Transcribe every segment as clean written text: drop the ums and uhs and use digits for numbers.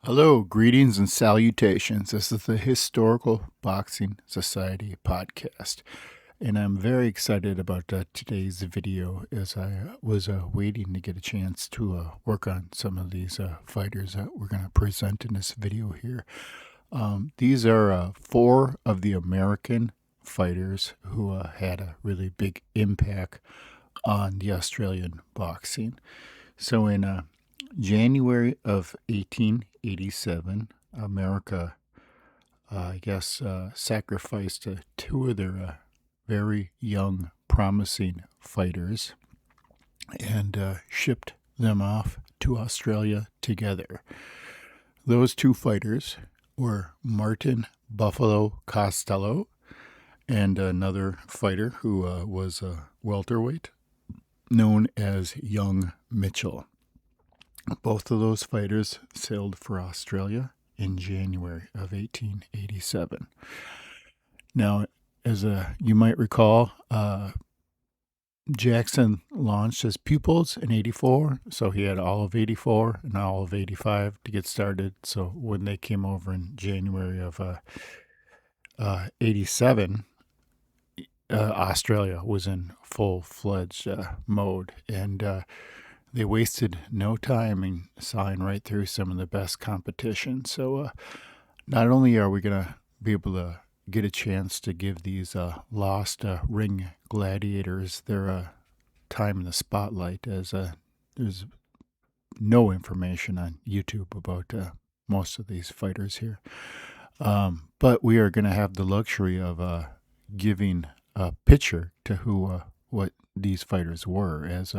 Hello, greetings and salutations. This is the Historical Boxing Society podcast, and I'm very excited about today's video as I was waiting to get a chance to work on some of these fighters that we're going to present in this video here. These are four of the American fighters who had a really big impact on the Australian boxing. So in January of 1887, America, sacrificed two of their very young, promising fighters and shipped them off to Australia together. Those two fighters were Martin Buffalo Costello and another fighter who was a welterweight known as Young Mitchell. Both of those fighters sailed for Australia in January of 1887. Now, as you might recall, Jackson launched his pupils in 84, so he had all of 84 and all of 85 to get started. So when they came over in January of 87, Australia was in full-fledged mode, and they wasted no time in sawing right through some of the best competition. So not only are we going to be able to get a chance to give these lost ring gladiators their time in the spotlight, as there's no information on YouTube about most of these fighters here. But we are going to have the luxury of giving a picture to what these fighters were, as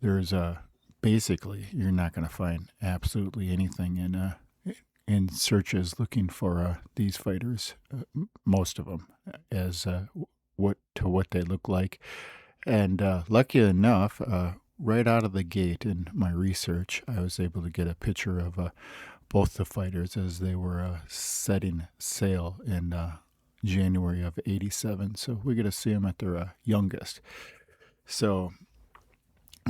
there's basically you're not going to find absolutely anything in searches looking for these fighters, most of them, as what they look like. And lucky enough, right out of the gate in my research, I was able to get a picture of both the fighters as they were setting sail in January of 87. So we're going to see them at their youngest. So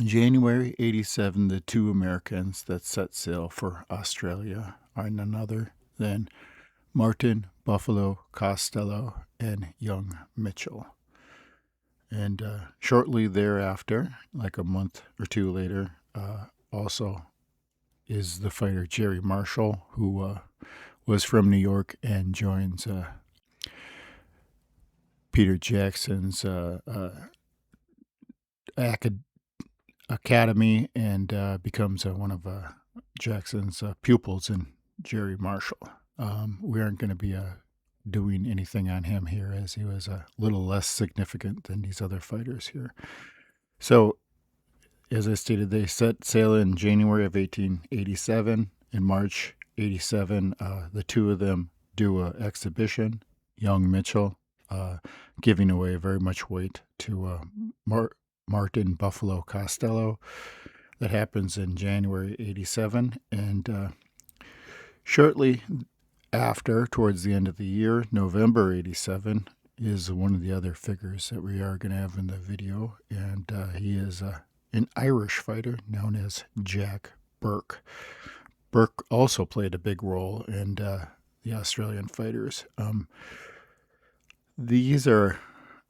January 87, the two Americans that set sail for Australia are none other than Martin Buffalo Costello and Young Mitchell. And shortly thereafter, like a month or two later, also is the fighter Jerry Marshall, who was from New York and joins Peter Jackson's academy and becomes one of Jackson's pupils in Jerry Marshall. We aren't going to be doing anything on him here, as he was a little less significant than these other fighters here. So, as I stated, they set sail in January of 1887. In March 87, the two of them do an exhibition. Young Mitchell giving away very much weight to Martin Buffalo Costello. That happens in January 87, and shortly after, towards the end of the year, November 87, is one of the other figures that we are going to have in the video, and he is an Irish fighter known as Jack Burke. Burke also played a big role in the Australian fighters.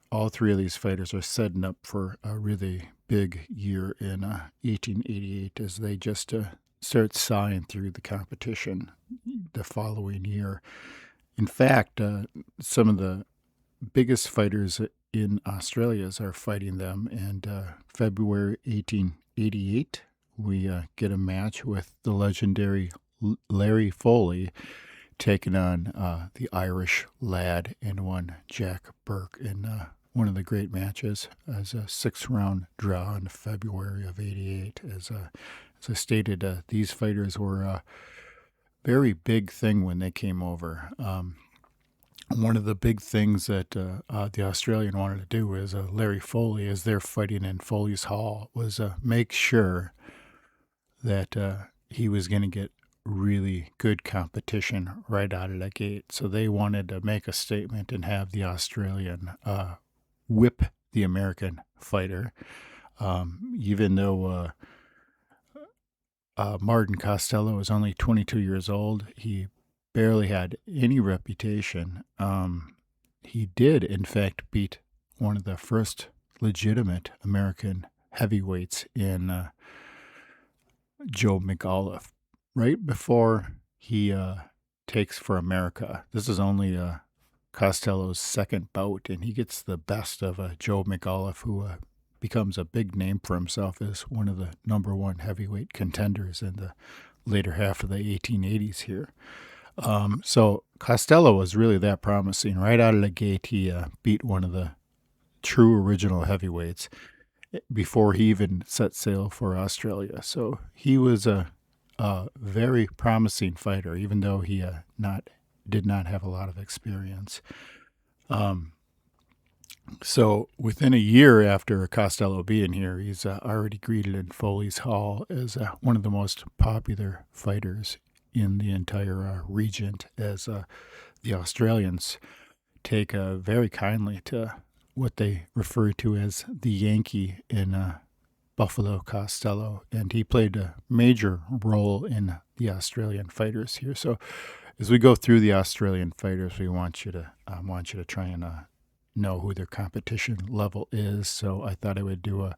All three of these fighters are setting up for a really big year in 1888, as they just start sawing through the competition the following year. In fact, some of the biggest fighters in Australia are fighting them, and February 1888, we get a match with the legendary Larry Foley taking on the Irish lad and one Jack Burke in one of the great matches, as a 6-round draw in February of 88. As I stated, these fighters were a very big thing when they came over. One of the big things that the Australian wanted to do is Larry Foley, as they're fighting in Foley's Hall, was make sure that he was going to get really good competition right out of the gate. So they wanted to make a statement and have the Australian whip the American fighter, even though Martin Costello was only 22 years old. He barely had any reputation. He did, in fact, beat one of the first legitimate American heavyweights in Joe McAuliffe right before he takes for America. This is only Costello's second bout, and he gets the best of Joe McAuliffe, who becomes a big name for himself as one of the number one heavyweight contenders in the later half of the 1880s here. So Costello was really that promising. Right out of the gate, he beat one of the true original heavyweights before he even set sail for Australia. So he was a very promising fighter, even though he did not have a lot of experience. So within a year after Costello being here, he's already greeted in Foley's Hall as one of the most popular fighters in the entire region, as the Australians take very kindly to what they refer to as the Yankee in Buffalo Costello, and he played a major role in the Australian fighters here. So as we go through the Australian fighters, we want you to try and know who their competition level is. So I thought I would do a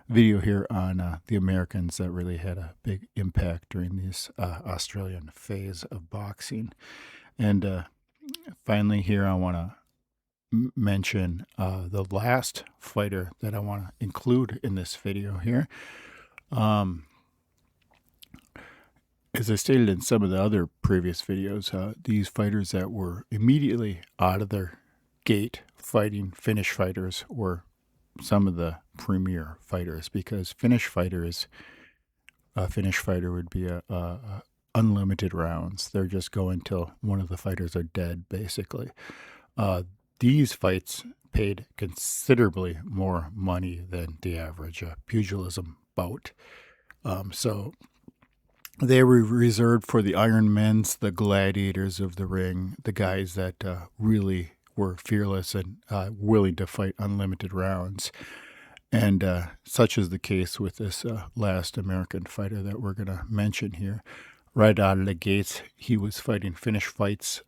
video here on the Americans that really had a big impact during this Australian phase of boxing. And finally here, I want to mention the last fighter that I want to include in this video here. As I stated in some of the other previous videos, these fighters that were immediately out of their gate fighting Finnish fighters were some of the premier fighters, because Finnish fighter would be a unlimited rounds. They're just going till one of the fighters are dead, basically. These fights paid considerably more money than the average pugilism bout. So they were reserved for the Iron Men's, the Gladiators of the ring, the guys that really were fearless and willing to fight unlimited rounds. And such is the case with this last American fighter that we're going to mention here. Right out of the gates, he was fighting Finnish fights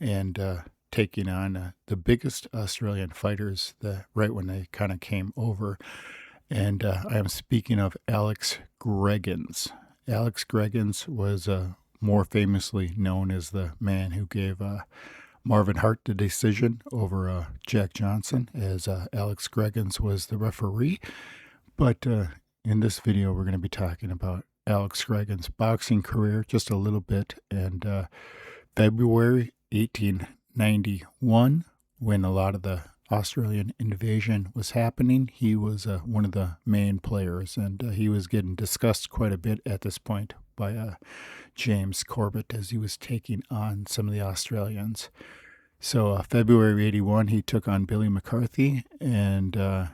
and taking on the biggest Australian fighters right when they kind of came over. And I am speaking of Alec Greggains. Alec Greggains was more famously known as the man who gave Marvin Hart the decision over Jack Johnson, as Alec Greggains was the referee. But in this video, we're going to be talking about Alec Greggains' boxing career just a little bit. And February 1891, when a lot of the Australian invasion was happening, he was one of the main players, and he was getting discussed quite a bit at this point by James Corbett as he was taking on some of the Australians. So February 81, he took on Billy McCarthy, and the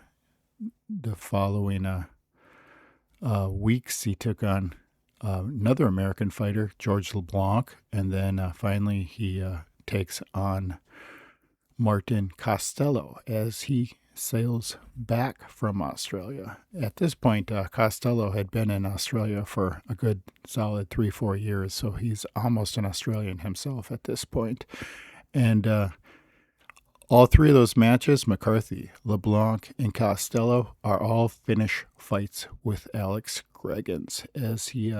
following weeks he took on another American fighter, George LeBlanc, and then finally he takes on Martin Costello as he sails back from Australia. At this point, Costello had been in Australia for a good solid 3-4 years, so he's almost an Australian himself at this point. And all three of those matches, McCarthy, LeBlanc, and Costello, are all Finnish fights with Alec Greggains, as he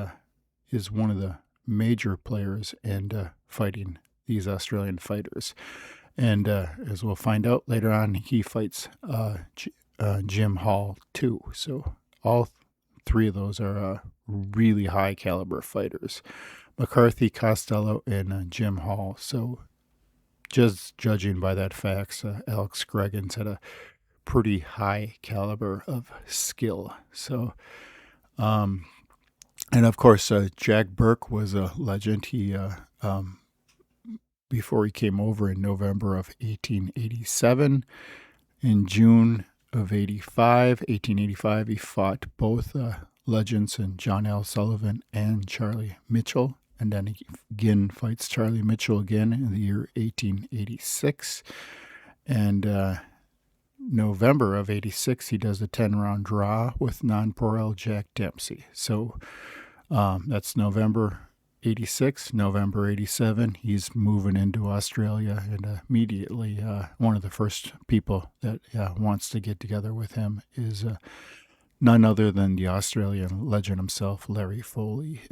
is one of the major players in fighting these Australian fighters. And as we'll find out later on, he fights Jim Hall too. So all three of those are really high caliber fighters. McCarthy, Costello, and Jim Hall. So just judging by that facts, Alec Greggains had a pretty high caliber of skill. So, and of course, Jack Burke was a legend. He before he came over in November of 1887. In June of 1885, he fought both legends in John L. Sullivan and Charlie Mitchell. And then he again fights Charlie Mitchell again in the year 1886. And November of 86, he does a 10-round draw with nonpareil Jack Dempsey. So That's November 86, November 87. He's moving into Australia, and immediately one of the first people that wants to get together with him is none other than the Australian legend himself, Larry Foley.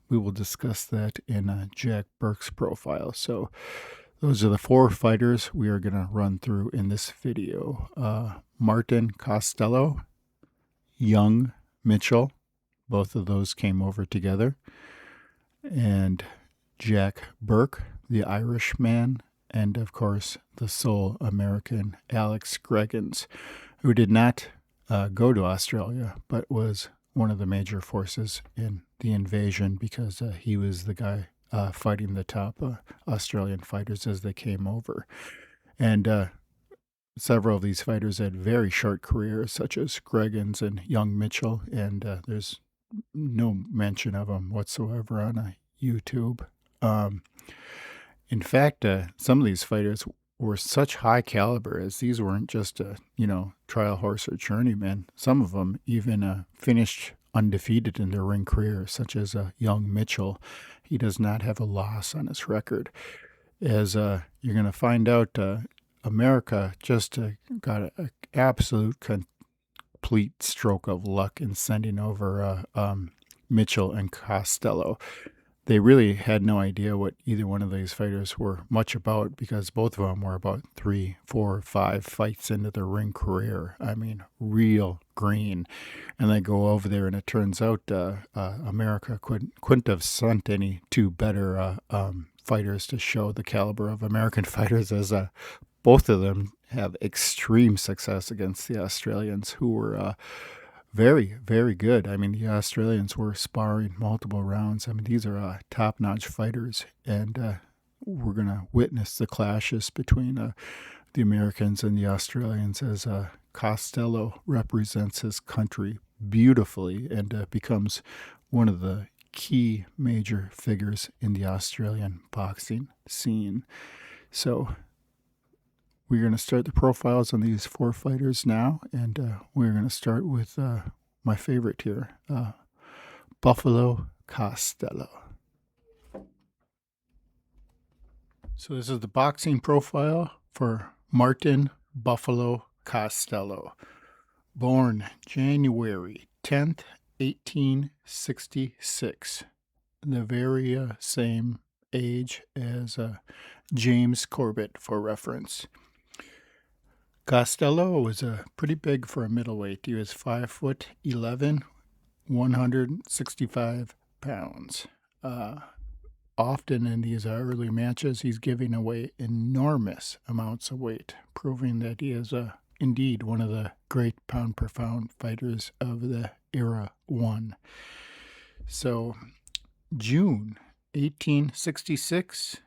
We will discuss that in Jack Burke's profile. So those are the four fighters we are going to run through in this video. Martin Costello, Young Mitchell, both of those came over together, and Jack Burke, the Irishman, and of course the sole American Alec Greggains, who did not go to Australia, but was one of the major forces in the invasion because he was the guy fighting the top Australian fighters as they came over. And several of these fighters had very short careers, such as Greggains and Young Mitchell, and there's no mention of them whatsoever on YouTube. In fact, some of these fighters were such high caliber, as these weren't just trial horse or journeyman. Some of them even finished undefeated in their ring career, such as Young Mitchell. He does not have a loss on his record. As you're going to find out, America just got an absolute complete stroke of luck in sending over Mitchell and Costello. They really had no idea what either one of these fighters were much about, because both of them were about 3, 4, 5 fights into their ring career. I mean, real green. And they go over there, and it turns out America couldn't have sent any two better fighters to show the caliber of American fighters, as both of them have extreme success against the Australians, who were very, very good. I mean, the Australians were sparring multiple rounds. I mean, these are top-notch fighters, and we're going to witness the clashes between the Americans and the Australians, as Costello represents his country beautifully and becomes one of the key major figures in the Australian boxing scene. So we're going to start the profiles on these four fighters now, and we're going to start with my favorite here, Buffalo Costello. So this is the boxing profile for Martin Buffalo Costello. Born January 10th, 1866. The very same age as James Corbett, for reference. Costello was pretty big for a middleweight. He was 5'11", 165 pounds. Often in these early matches, he's giving away enormous amounts of weight, proving that he is indeed one of the great pound-per-pound fighters of the era one. So, June 1866,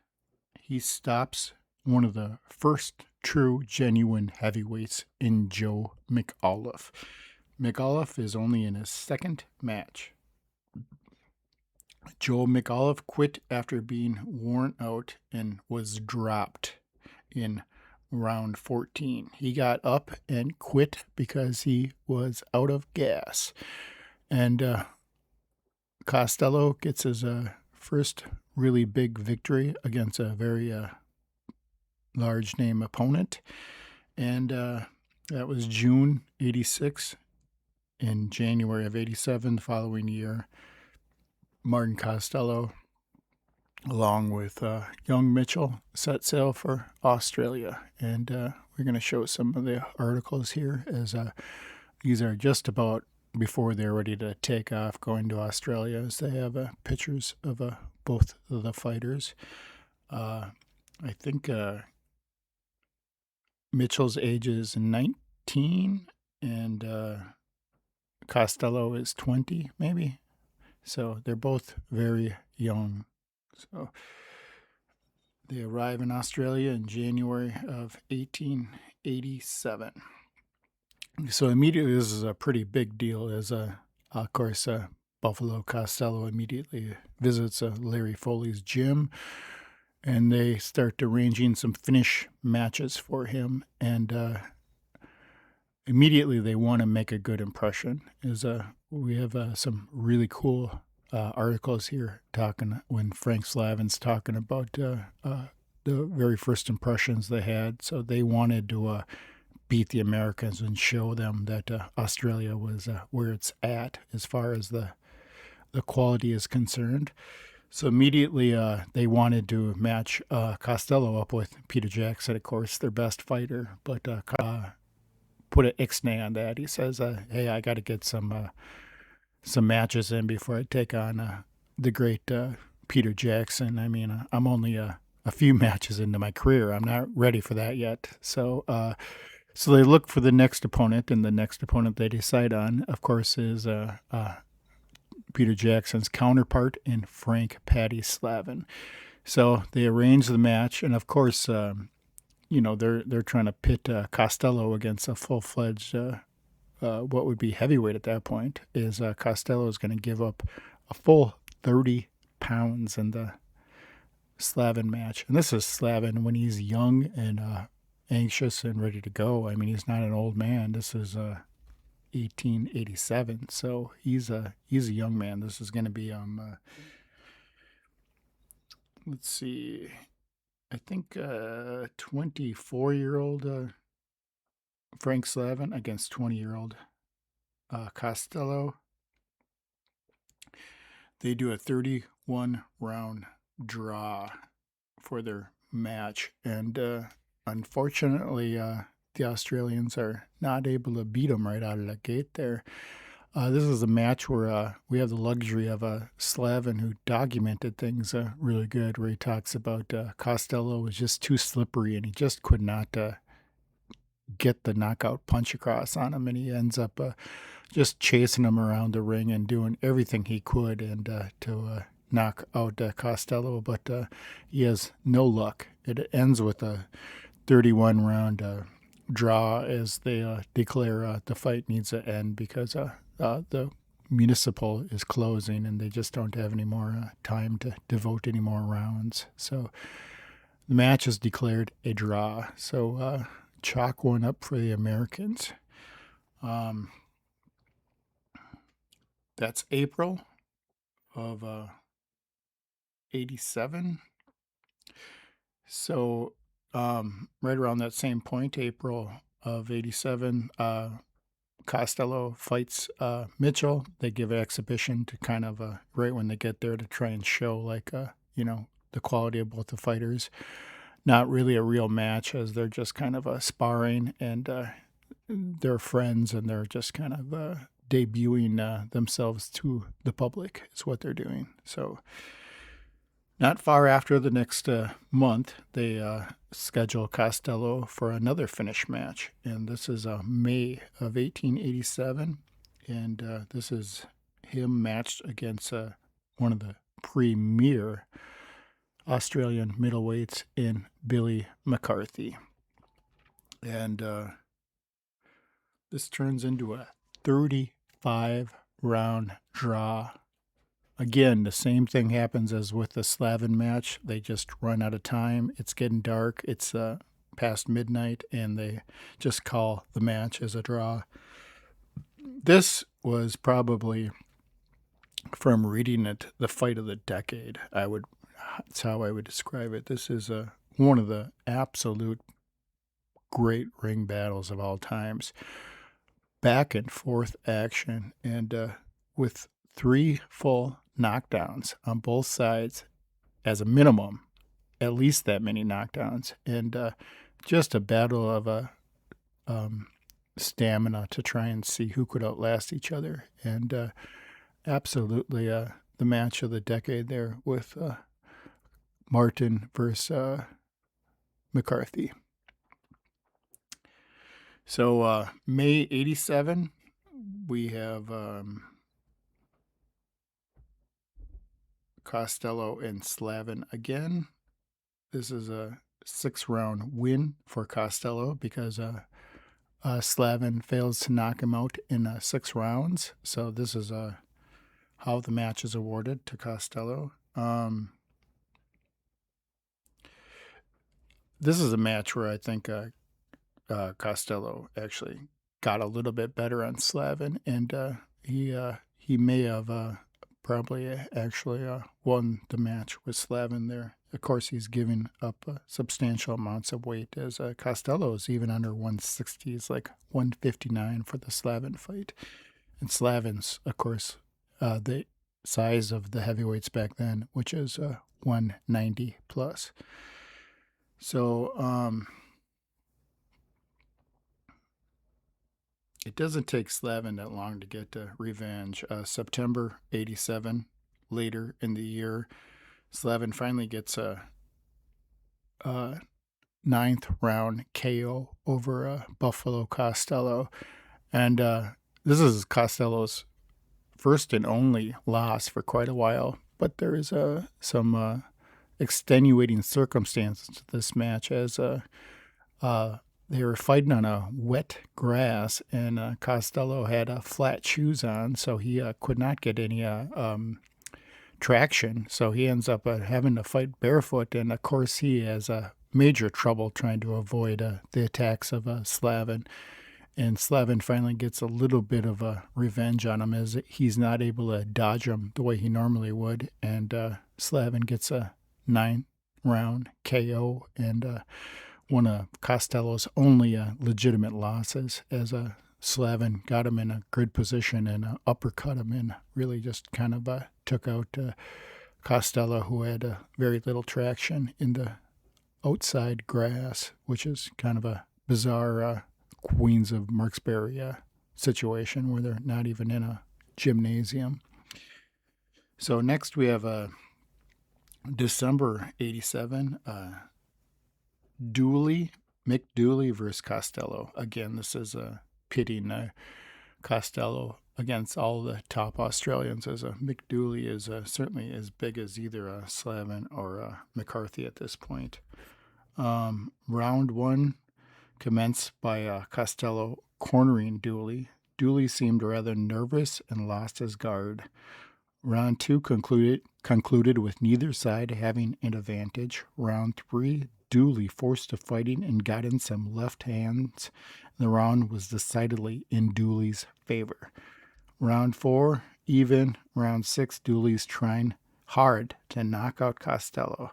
he stops one of the first true, genuine heavyweights in Joe McAuliffe. McAuliffe is only in his second match. Joe McAuliffe quit after being worn out and was dropped in round 14. He got up and quit because he was out of gas. And Costello gets his first really big victory against a very large name opponent, and that was June 86. In January of 87, the following year, Martin Costello, along with Young Mitchell, set sail for Australia, and we're going to show some of the articles here, as these are just about before they're ready to take off going to Australia, as they have pictures of both of the fighters. I think Mitchell's age is 19, and Costello is 20, maybe. So they're both very young. So they arrive in Australia in January of 1887. So immediately, this is a pretty big deal, as of course, Buffalo Costello immediately visits Larry Foley's gym, and they start arranging some finish matches for him, and immediately they want to make a good impression. We have some really cool articles here talking when Frank Slavin's talking about the very first impressions they had. So they wanted to beat the Americans and show them that Australia was where it's at as far as the quality is concerned. So immediately they wanted to match Costello up with Peter Jackson, of course, their best fighter, but put an ixnay on that. He says, "Hey, I got to get some matches in before I take on the great Peter Jackson. I mean, I'm only a few matches into my career. I'm not ready for that yet." So they look for the next opponent, and the next opponent they decide on, of course, is Peter Jackson's counterpart in Frank "Patty" Slavin. So they arrange the match, and of course, they're trying to pit Costello against a full-fledged what would be heavyweight at that point. Is Costello is going to give up a full 30 pounds in the Slavin match, and this is Slavin when he's young and anxious and ready to go. I mean, he's not an old man. This is 1887, so he's a young man. This is going to be let's see, I think 24-year-old Frank Slavin against 20-year-old Costello. They do a 31 round draw for their match, and unfortunately the Australians are not able to beat them right out of the gate there. This is a match where we have the luxury of Slavin, who documented things really good, where he talks about Costello was just too slippery and he just could not get the knockout punch across on him, and he ends up just chasing him around the ring and doing everything he could and to knock out Costello, but he has no luck. It ends with a 31 round draw as they declare the fight needs to end because the municipal is closing and they just don't have any more time to devote any more rounds. So the match is declared a draw. So chalk one up for the Americans. That's April of 87. So right around that same point, April of 87, Costello fights Mitchell. They give an exhibition to kind of right when they get there to try and show the quality of both the fighters. Not really a real match, as they're just kind of sparring, and they're friends, and they're just kind of debuting themselves to the public is what they're doing. So not far after the next month, they schedule Costello for another finish match, and this is May of 1887, and this is him matched against one of the premier Australian middleweights in Billy McCarthy. And this turns into a 35-round draw. Again, the same thing happens as with the Slavin match. They just run out of time. It's getting dark. It's past midnight, and they just call the match as a draw. This was probably, from reading it, the fight of the decade. That's how I would describe it. This is one of the absolute great ring battles of all times. Back and forth action, and with 3 full knockdowns on both sides as a minimum, at least that many knockdowns, and just a battle of stamina to try and see who could outlast each other, and absolutely the match of the decade there with Martin versus McCarthy. So May 87, we have Costello and Slavin again. This is a 6-round win for Costello because Slavin fails to knock him out in 6 rounds. So this is how the match is awarded to Costello. This is a match where I think Costello actually got a little bit better on Slavin, and he may have probably actually won the match with Slavin there. Of course, he's giving up substantial amounts of weight, as Costello is even under 160. He's like 159 for the Slavin fight. And Slavin's, of course, the size of the heavyweights back then, which is 190 plus. So it doesn't take Slavin that long to get revenge. September 87, later in the year, Slavin finally gets a ninth round KO over Buffalo Costello. And this is Costello's first and only loss for quite a while. But there is some extenuating circumstances to this match, as they were fighting on a wet grass, and Costello had flat shoes on, so he could not get any traction. So he ends up having to fight barefoot, and of course he has major trouble trying to avoid the attacks of Slavin. And Slavin finally gets a little bit of a revenge on him, as he's not able to dodge him the way he normally would. And Slavin gets a 9-round KO, and one of Costello's only legitimate losses, as Slavin got him in a good position and uppercut him, and really just kind of took out Costello, who had very little traction in the outside grass, which is kind of a bizarre Queens of Marksbury situation where they're not even in a gymnasium. So next we have December 87, Mick Dooley versus Costello. Again, this is pitting Costello against all the top Australians, as Mick Dooley is certainly as big as either Slavin or McCarthy at this point. Round one commenced by Costello cornering Dooley. Dooley seemed rather nervous and lost his guard. Round two concluded with neither side having an advantage. Round three, Dooley forced the fighting and got in some left hands. The round was decidedly in Dooley's favor. Round four, even. Round six, Dooley's trying hard to knock out Costello.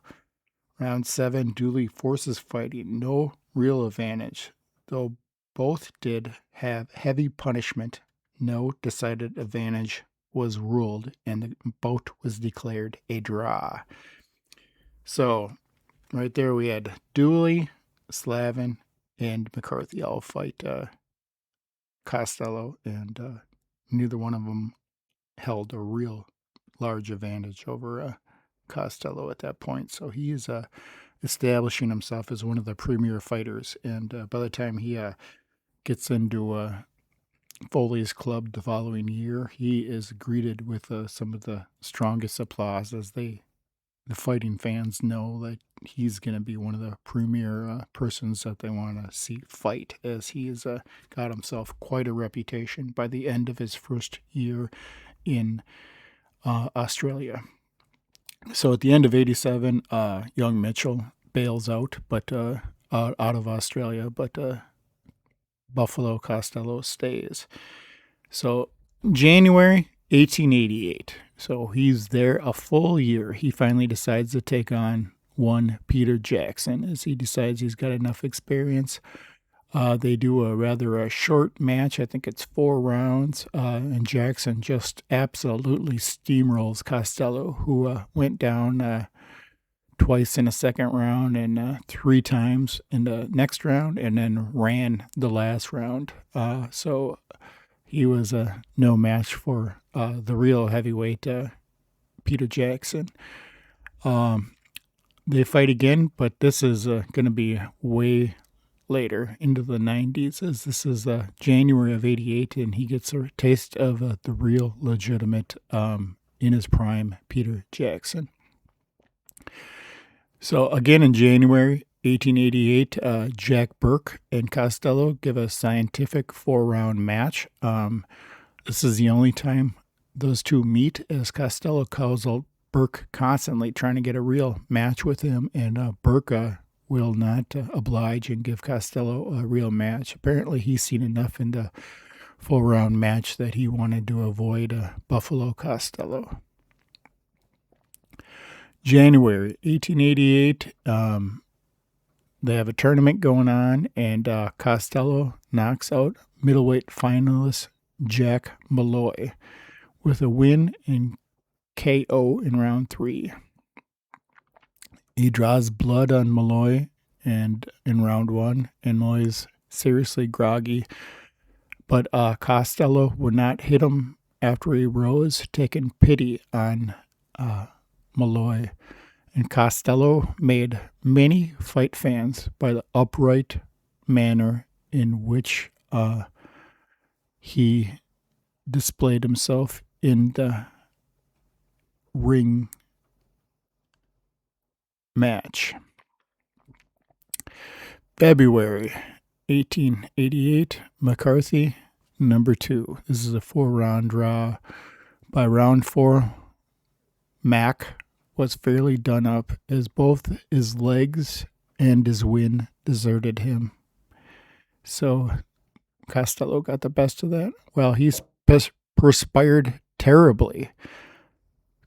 Round seven, Dooley forces fighting. No real advantage. Though both did have heavy punishment, no decided advantage was ruled, and the bout was declared a draw. So, right there we had Dooley, Slavin, and McCarthy all fight Costello, and neither one of them held a real large advantage over Costello at that point. So he is establishing himself as one of the premier fighters, and by the time he gets into Foley's club the following year, he is greeted with some of the strongest applause, as the fighting fans know that he's going to be one of the premier persons that they want to see fight, as he has got himself quite a reputation by the end of his first year in Australia. So at the end of 87, young Mitchell bails out, but out of Australia, but Buffalo Costello stays. So January 1888. So he's there a full year. He finally decides to take on one Peter Jackson, as he decides he's got enough experience. They do a rather short match. I think it's 4 rounds, and Jackson just absolutely steamrolls Costello, who went down twice in the second round and 3 times in the next round, and then ran the last round. So he was no match for the real heavyweight Peter Jackson. They fight again, but this is going to be way later, into the 90s, as this is January of 88, and he gets a taste of the real legitimate, in his prime, Peter Jackson. So again in January 1888, Jack Burke and Costello give a scientific 4-round match. This is the only time those two meet, as Costello calls out Burke constantly trying to get a real match with him, and Burke will not oblige and give Costello a real match. Apparently he's seen enough in the 4-round match that he wanted to avoid Buffalo Costello. January 1888, they have a tournament going on, and Costello knocks out middleweight finalist Jack Malloy with a win and KO in round 3. He draws blood on Malloy and in round 1, and Malloy's seriously groggy, but Costello would not hit him after he rose, taking pity on Malloy. And Costello made many fight fans by the upright manner in which he displayed himself in the ring match. February 1888, McCarthy, number 2. This is a 4-round draw. By round 4, Mac was fairly done up, as both his legs and his wind deserted him. So Costello got the best of that. Well, he's perspired terribly.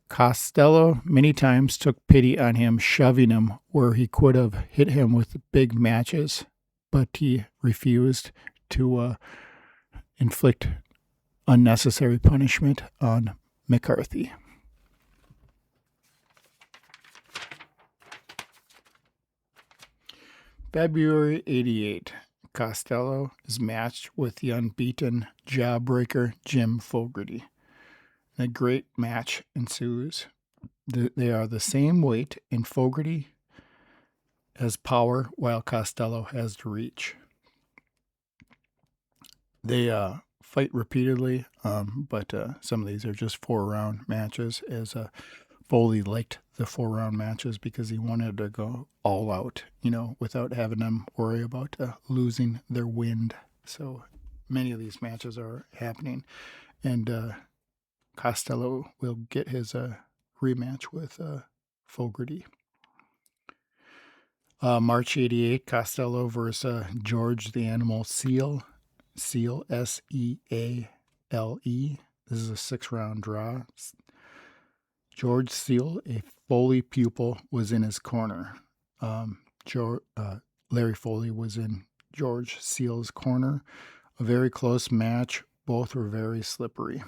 Costello many times took pity on him, shoving him where he could have hit him with big matches, but he refused to inflict unnecessary punishment on McCarthy. February 88, Costello is matched with the unbeaten jawbreaker Jim Fogarty. A great match ensues. They are the same weight, and Fogarty has power while Costello has the reach. They fight repeatedly, but some of these are just 4-round matches, as Foley liked the 4-round matches because he wanted to go all out, without having them worry about losing their wind. So many of these matches are happening, and Costello will get his rematch with Fogarty. March 88, Costello versus George the Animal Seal, Seale, Seale. This is a 6-round draw. George Seale, a Foley pupil, was in his corner. Larry Foley was in George Seale's corner. A very close match. Both were very slippery.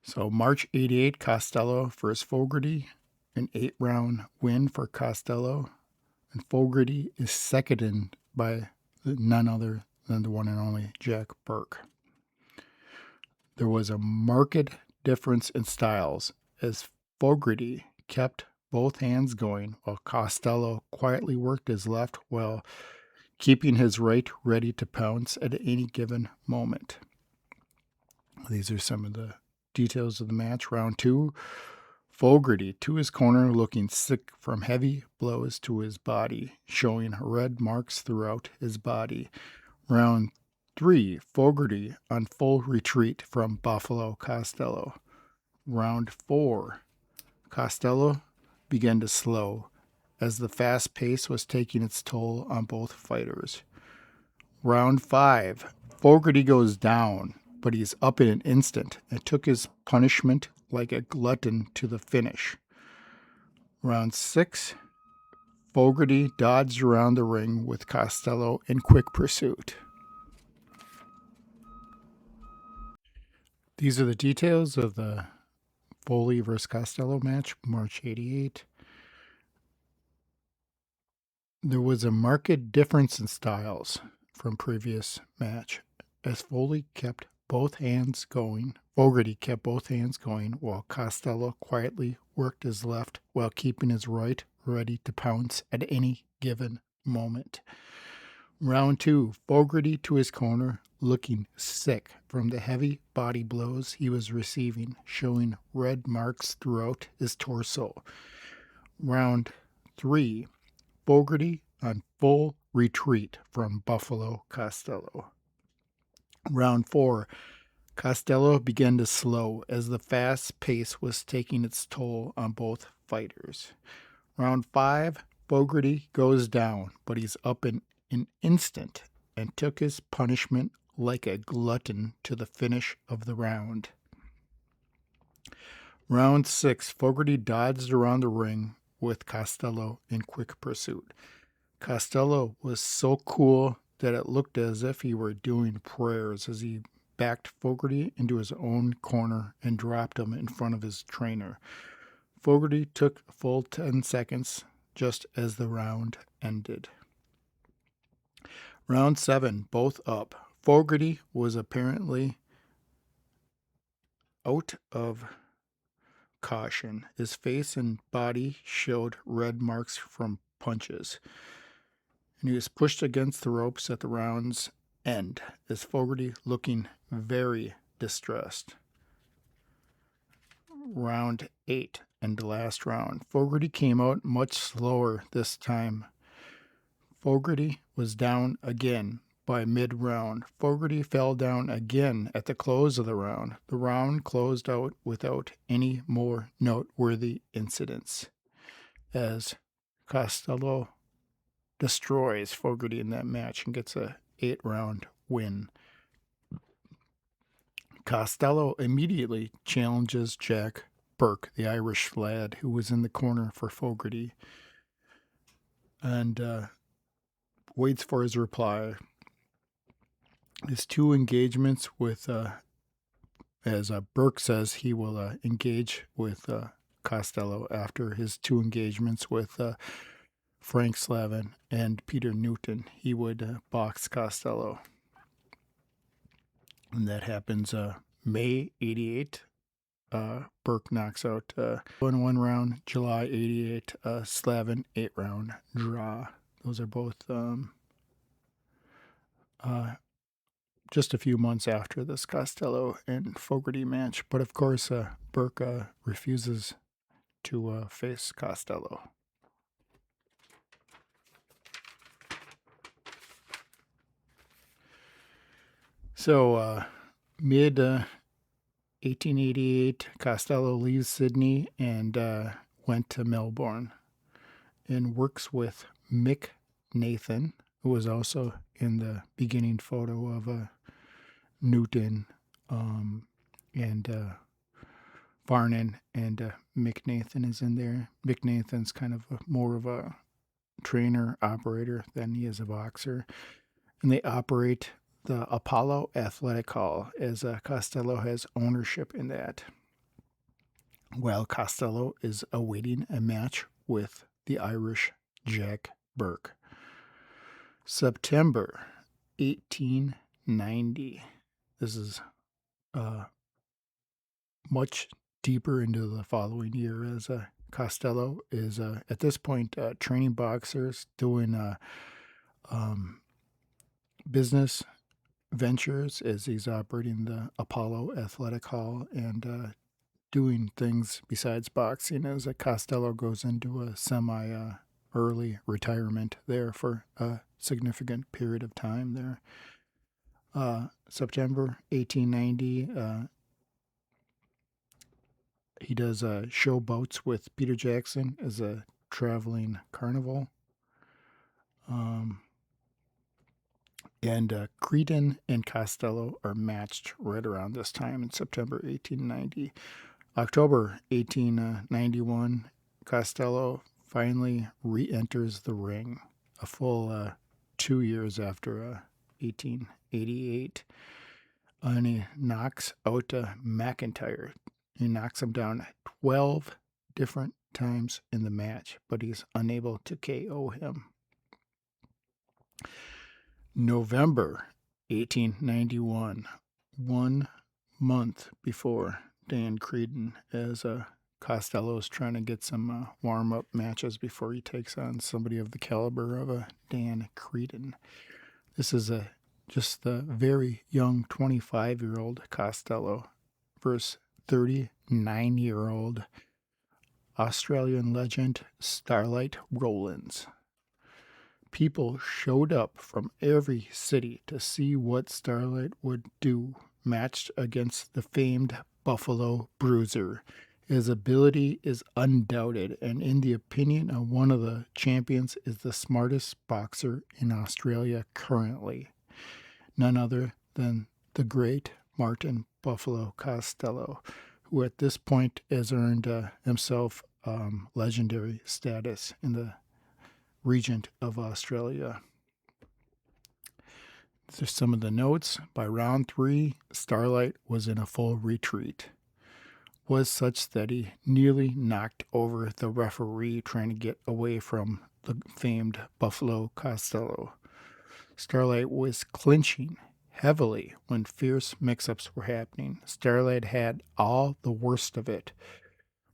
So March 88, Costello versus Fogarty, an 8-round win for Costello. And Fogarty is seconded by none other than the one and only Jack Burke. There was a marked difference in styles, as Fogarty kept both hands going while Costello quietly worked his left while keeping his right ready to pounce at any given moment. These are some of the details of the match. Round 2, Fogarty to his corner, looking sick from heavy blows to his body, showing red marks throughout his body. Round 3, Fogarty on full retreat from Buffalo Costello. Round 4, Costello began to slow, as the fast pace was taking its toll on both fighters. Round 5, Fogarty goes down, but he's up in an instant and took his punishment like a glutton to the finish. Round 6, Fogarty dodged around the ring with Costello in quick pursuit. These are the details of the Foley vs. Costello match, March 88. There was a marked difference in styles from previous match, as Fogarty kept both hands going while Costello quietly worked his left while keeping his right ready to pounce at any given moment. Round 2, Fogarty to his corner, looking sick from the heavy body blows he was receiving, showing red marks throughout his torso. Round 3, Fogarty on full retreat from Buffalo Costello. Round 4, Costello began to slow as the fast pace was taking its toll on both fighters. Round 5, Fogarty goes down, but he's up in an instant and took his punishment like a glutton to the finish of the round. Round 6, Fogarty dodged around the ring with Costello in quick pursuit. Costello was so cool that it looked as if he were doing prayers as he backed Fogarty into his own corner and dropped him in front of his trainer. Fogarty took a full 10 seconds just as the round ended. Round 7, both up. Fogarty was apparently out of caution. His face and body showed red marks from punches, and he was pushed against the ropes at the round's end, as Fogarty looking very distressed. Round 8 and the last round. Fogarty came out much slower this time. Fogarty was down again by mid-round. Fogarty fell down again at the close of the round. The round closed out without any more noteworthy incidents, as Costello destroys Fogarty in that match and gets a 8-round win. Costello immediately challenges Jack Burke, the Irish lad who was in the corner for Fogarty, and waits for his reply. His 2 engagements with, as Burke says, he will engage with Costello after his 2 engagements with Frank Slavin and Peter Newton. He would box Costello. And that happens May 88. Burke knocks out in 1 round. July 88, Slavin 8-round draw. Those are both just a few months after this Costello and Fogarty match. But of course, Burke refuses to face Costello. So, mid 1888, Costello leaves Sydney and went to Melbourne and works with Mick Nathan, who was also in the beginning photo of Newton and Farnan, and Mick Nathan is in there. Mick Nathan's kind of more of a trainer operator than he is a boxer, and they operate the Apollo Athletic Hall, as Costello has ownership in that, while Costello is awaiting a match with the Irish Jack Burke. September 1890. This is much deeper into the following year, as Costello is at this point training boxers, doing business ventures as he's operating the Apollo Athletic Hall and doing things besides boxing, as Costello goes into a semi-early retirement there for a significant period of time there. September 1890, he does show boats with Peter Jackson as a traveling carnival. And Creedon and Costello are matched right around this time in September 1890. October 1891, Costello finally re-enters the ring, a full 2 years after 1888. And he knocks out McIntyre. He knocks him down 12 different times in the match, but he's unable to KO him. November 1891, 1 month before Dan Creedon, as Costello is trying to get some warm-up matches before he takes on somebody of the caliber of Dan Creedon. This is just the very young 25-year-old Costello versus 39-year-old Australian legend Starlight Rowlands. People showed up from every city to see what Starlight would do, matched against the famed Buffalo Bruiser. His ability is undoubted, and in the opinion of one of the champions, is the smartest boxer in Australia currently. None other than the great Martin Buffalo Costello, who at this point has earned himself legendary status in the region of Australia. These are some of the notes. By round 3, Starlight was in a full retreat. Was such that he nearly knocked over the referee trying to get away from the famed Buffalo Costello. Starlight was clinching heavily when fierce mix-ups were happening. Starlight had all the worst of it.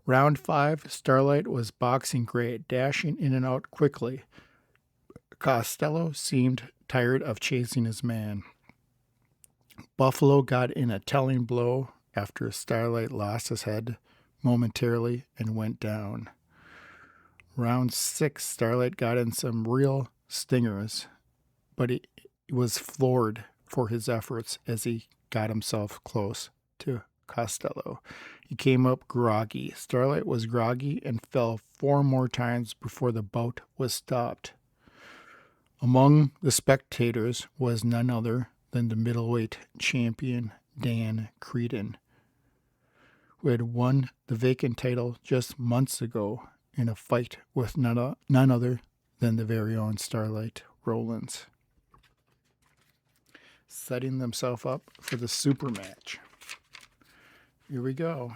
Round 5, Starlight was boxing great, dashing in and out quickly. Costello seemed tired of chasing his man. Buffalo got in a telling blow after Starlight lost his head momentarily and went down. Round 6, Starlight got in some real stingers, but he was floored for his efforts as he got himself close to Costello. He came up groggy. Starlight was groggy and fell 4 more times before the bout was stopped. Among the spectators was none other than the middleweight champion Dan Creedon, who had won the vacant title just months ago in a fight with none other than the very own Starlight Rowlands, setting themselves up for the super match. Here we go.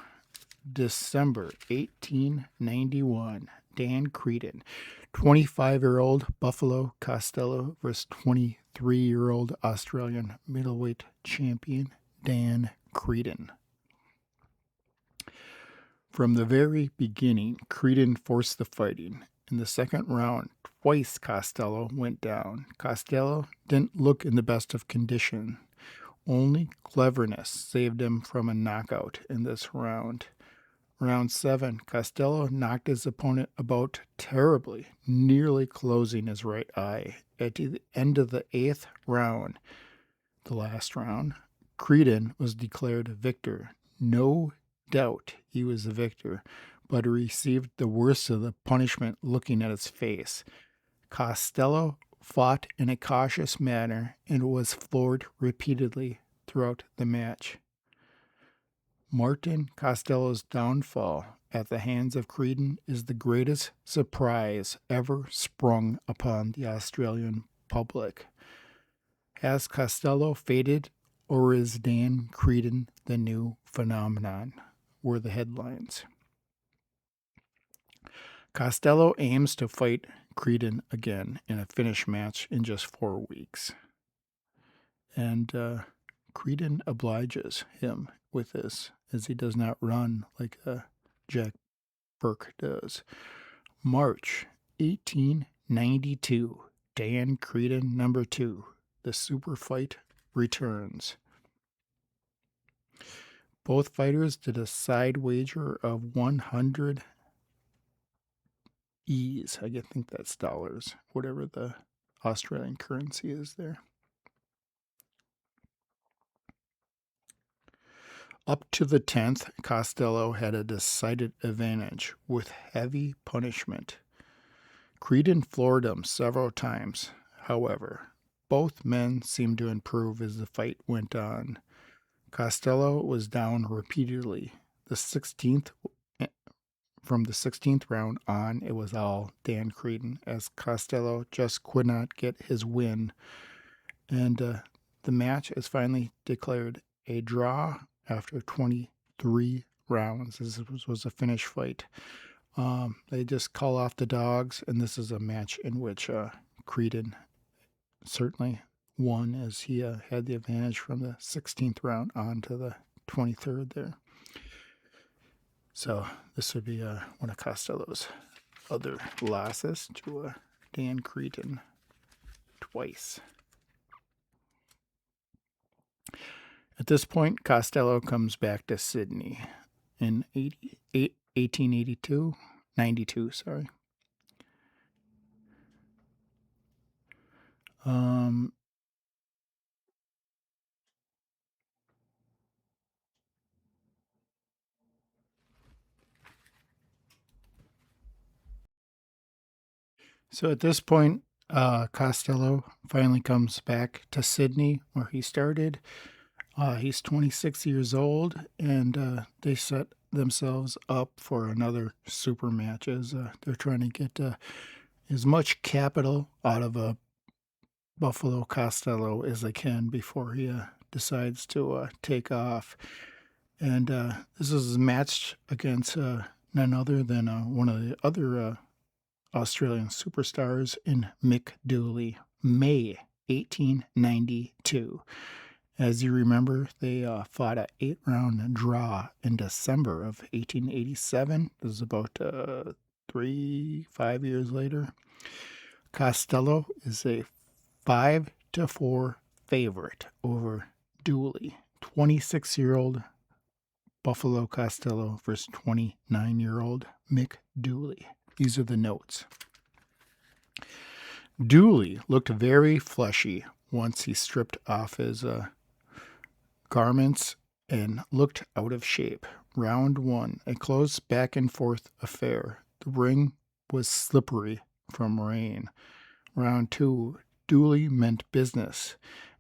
December 1891. Dan Creedon, 25-year-old Buffalo Costello versus 23-year-old Australian middleweight champion Dan Creedon. From the very beginning, Creedon forced the fighting. In the second round, twice Costello went down. Costello didn't look in the best of condition. Only cleverness saved him from a knockout in this round. Round 7, Costello knocked his opponent about terribly, nearly closing his right eye. At the end of the 8th round, the last round, Creedon was declared victor. No doubt he was the victor, but he received the worst of the punishment looking at his face. Costello fought in a cautious manner and was floored repeatedly throughout the match. Martin Costello's downfall at the hands of Creedon is the greatest surprise ever sprung upon the Australian public. Has Costello faded, or is Dan Creedon the new phenomenon? Were the headlines. Costello aims to fight Creedon again in a finish match in just 4 weeks. And Creedon obliges him with this, as he does not run like Jack Burke does. March 1892, Dan Creedon number 2. The super fight returns. Both fighters did a side wager of 100 E's. I think that's dollars, whatever the Australian currency is there. Up to the 10th, Costello had a decided advantage with heavy punishment. Creedon floored him several times. However, both men seemed to improve as the fight went on. Costello was down repeatedly. From the 16th round on, it was all Dan Creedon, as Costello just could not get his win. And the match is finally declared a draw after 23 rounds. This was a finish fight. They just call off the dogs, and this is a match in which Creedon certainly won, as he had the advantage from the 16th round on to the 23rd there. So this would be one of Costello's other losses to Dan Creedon twice. At this point, Costello comes back to Sydney in 1892, sorry. So at this point, Costello finally comes back to Sydney, where he started. He's 26 years old, and they set themselves up for another super match as they're trying to get as much capital out of Buffalo Costello as they can before he decides to take off. And this is matched against none other than one of the other Australian superstars in Mick Dooley, May 1892. As you remember, they fought an 8-round draw in December of 1887. This is about 5 years later. Costello is a 5-4 favorite over Dooley. 26-year-old Buffalo Costello versus 29-year-old Mick Dooley. These are the notes. Dooley looked very fleshy once he stripped off his garments and looked out of shape. Round 1, a close back and forth affair. The ring was slippery from rain. Round 2, Dooley meant business.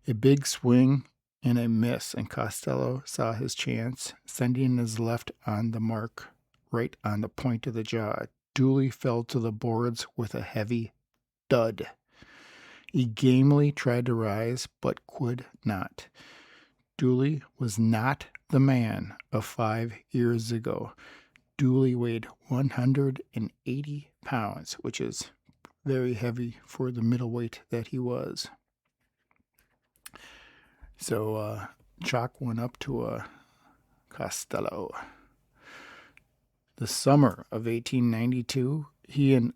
A big swing and a miss, and Costello saw his chance, sending his left on the mark, right on the point of the jaw. Dooley fell to the boards with a heavy thud. He gamely tried to rise, but could not. Dooley was not the man of 5 years ago. Dooley weighed 180 pounds, which is very heavy for the middleweight that he was. So chalk went up to Costello. The summer of 1892, he and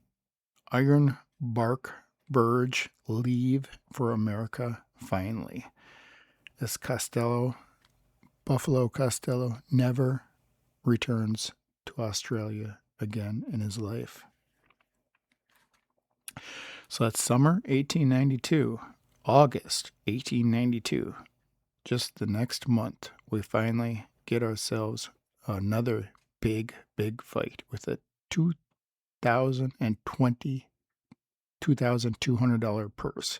Iron Bark Burge leave for America finally. This Buffalo Costello, never returns to Australia again in his life. So that's summer 1892. August 1892. Just the next month, we finally get ourselves another big fight with a $2,200 purse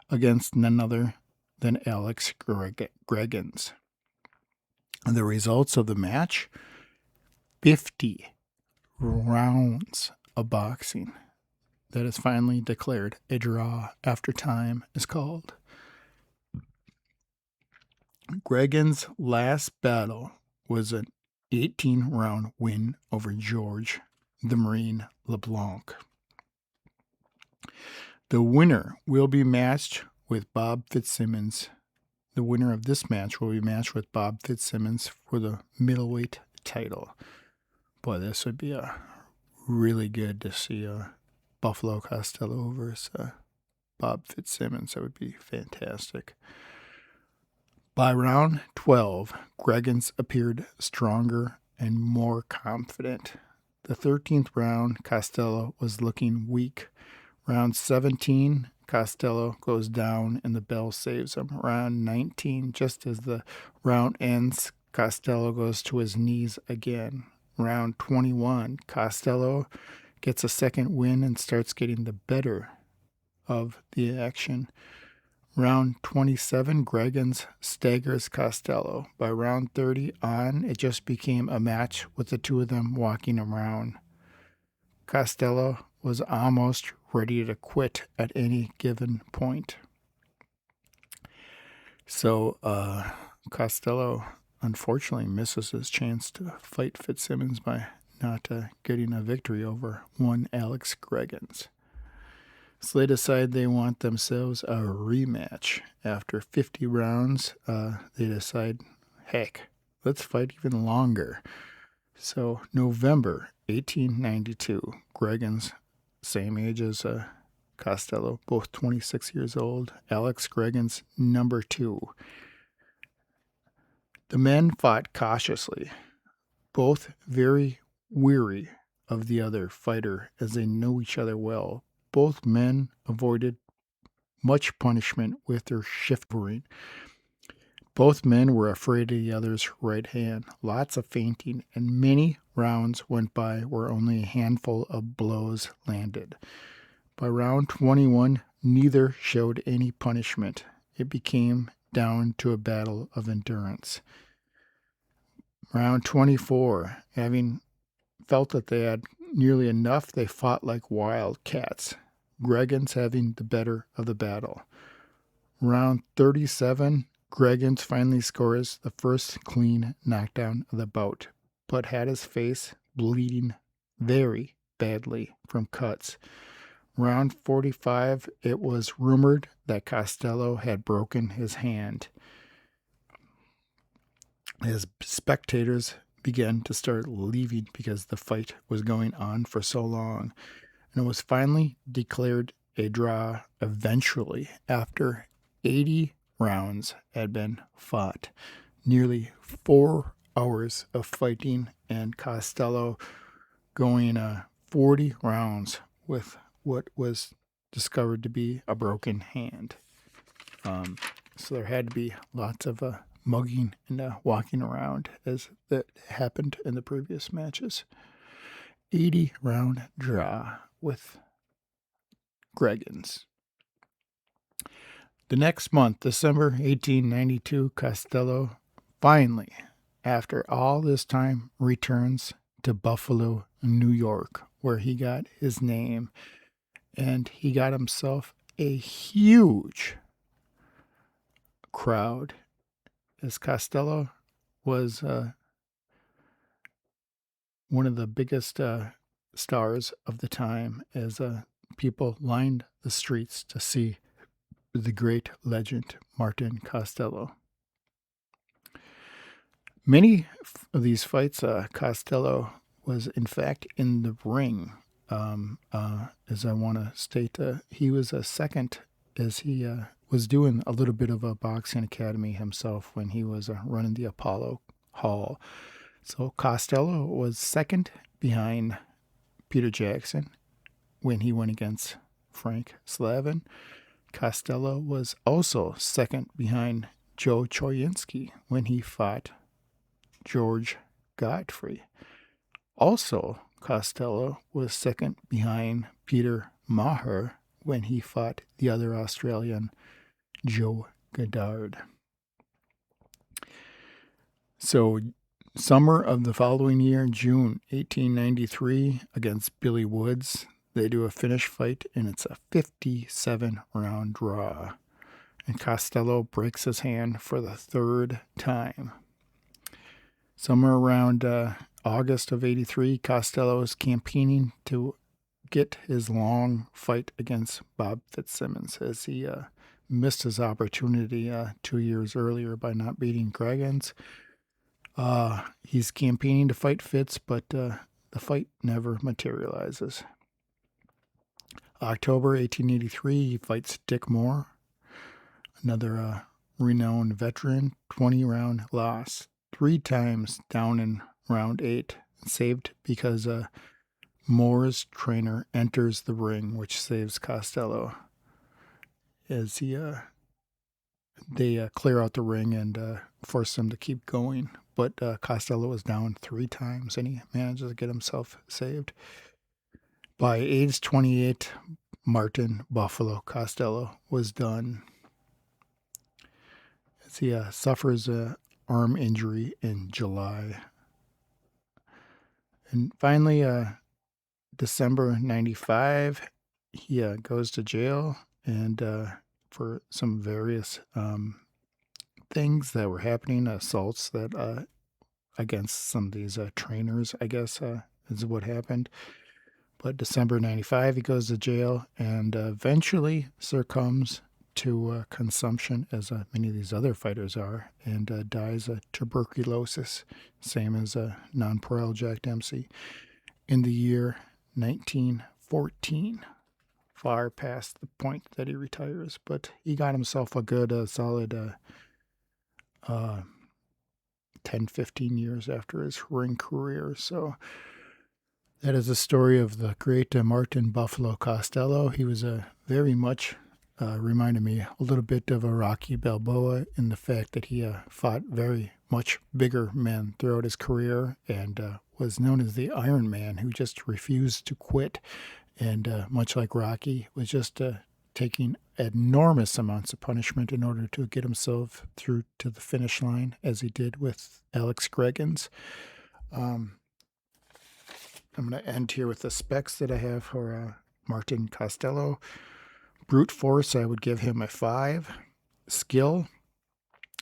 against none other than Alec Greggains. And the results of the match, 50 rounds of boxing. That is finally declared a draw after time is called. Greggains' last battle was an 18-round win over George the Marine LeBlanc. The winner will be matched with Bob Fitzsimmons. The winner of this match will be matched with Bob Fitzsimmons for the middleweight title. Boy, this would be really good to see Buffalo Costello versus Bob Fitzsimmons. That would be fantastic. By round 12, Greggains appeared stronger and more confident. The 13th round, Costello was looking weak. Round 17, Costello goes down and the bell saves him. Round 19, just as the round ends, Costello goes to his knees again. Round 21, Costello gets a second win and starts getting the better of the action. Round 27, Greggains staggers Costello. By round 30 on, it just became a match with the two of them walking around. Costello was almost ready to quit at any given point. So Costello unfortunately misses his chance to fight Fitzsimmons by not getting a victory over one Alec Greggains. So they decide they want themselves a rematch. After 50 rounds, they decide, heck, let's fight even longer. So November 1892, Greggains, same age as Costello, both 26 years old. Alec Greggains, number 2. The men fought cautiously, both very weary of the other fighter as they knew each other well. Both men avoided much punishment with their shivering. Both men were afraid of the other's right hand. Lots of feinting, and many rounds went by where only a handful of blows landed. By round 21, neither showed any punishment. It became down to a battle of endurance. Round 24, having felt that they had nearly enough, they fought like wildcats, Greggains having the better of the battle. Round 37, Greggains finally scores the first clean knockdown of the bout, but had his face bleeding very badly from cuts. Round 45, it was rumored that Costello had broken his hand. As spectators began to start leaving because the fight was going on for so long, and it was finally declared a draw eventually after 80 rounds had been fought. Nearly 4 hours of fighting, and Costello going 40 rounds with what was discovered to be a broken hand. So there had to be lots of mugging and walking around as that happened in the previous matches. 80-round draw with Greggains. The next month, December 1892, Costello finally, after all this time, returns to Buffalo, New York, where he got his name. And he got himself a huge crowd, as Costello was one of the biggest stars of the time, as people lined the streets to see the great legend Martin Costello. Many of these fights, Costello was in fact in the ring. As I want to state, he was a second, as he was doing a little bit of a boxing academy himself when he was running the Apollo Hall. So Costello was second behind Peter Jackson when he went against Frank Slavin. Costello was also second behind Joe Choyinski when he fought George Godfrey. Also, Costello was second behind Peter Maher when he fought the other Australian, Joe Goddard. So, summer of the following year, June 1893, against Billy Woods, they do a finish fight, and it's a 57-round draw. And Costello breaks his hand for the third time. Somewhere around August of 83, Costello is campaigning to get his long fight against Bob Fitzsimmons, as he missed his opportunity 2 years earlier by not beating Greggains. He's campaigning to fight Fitz, but the fight never materializes. October 1883, he fights Dick Moore, another renowned veteran, 20-round loss, 3 times down in round 8, saved because Moore's trainer enters the ring, which saves Costello as they clear out the ring and force him to keep going. But Costello was down 3 times, and he manages to get himself saved. By age 28, Martin Buffalo Costello was done, as he suffers an arm injury in July. And finally, December 95, he goes to jail and for some various things that were happening, assaults that against some of these trainers, I guess, is what happened. But December 95, he goes to jail and eventually succumbs to consumption, as many of these other fighters are, and dies of tuberculosis, same as nonpareil Jack Dempsey, in the year 1914, far past the point that he retires. But he got himself a good, solid 10, 15 years after his ring career. So that is the story of the great Martin Buffalo Costello. He was very much reminded me a little bit of a Rocky Balboa in the fact that he fought very much bigger men throughout his career and was known as the Iron Man, who just refused to quit. And much like Rocky, was just taking enormous amounts of punishment in order to get himself through to the finish line, as he did with Alec Greggains. I'm going to end here with the specs that I have for Martin Costello. Brute force, I would give him a 5. Skill,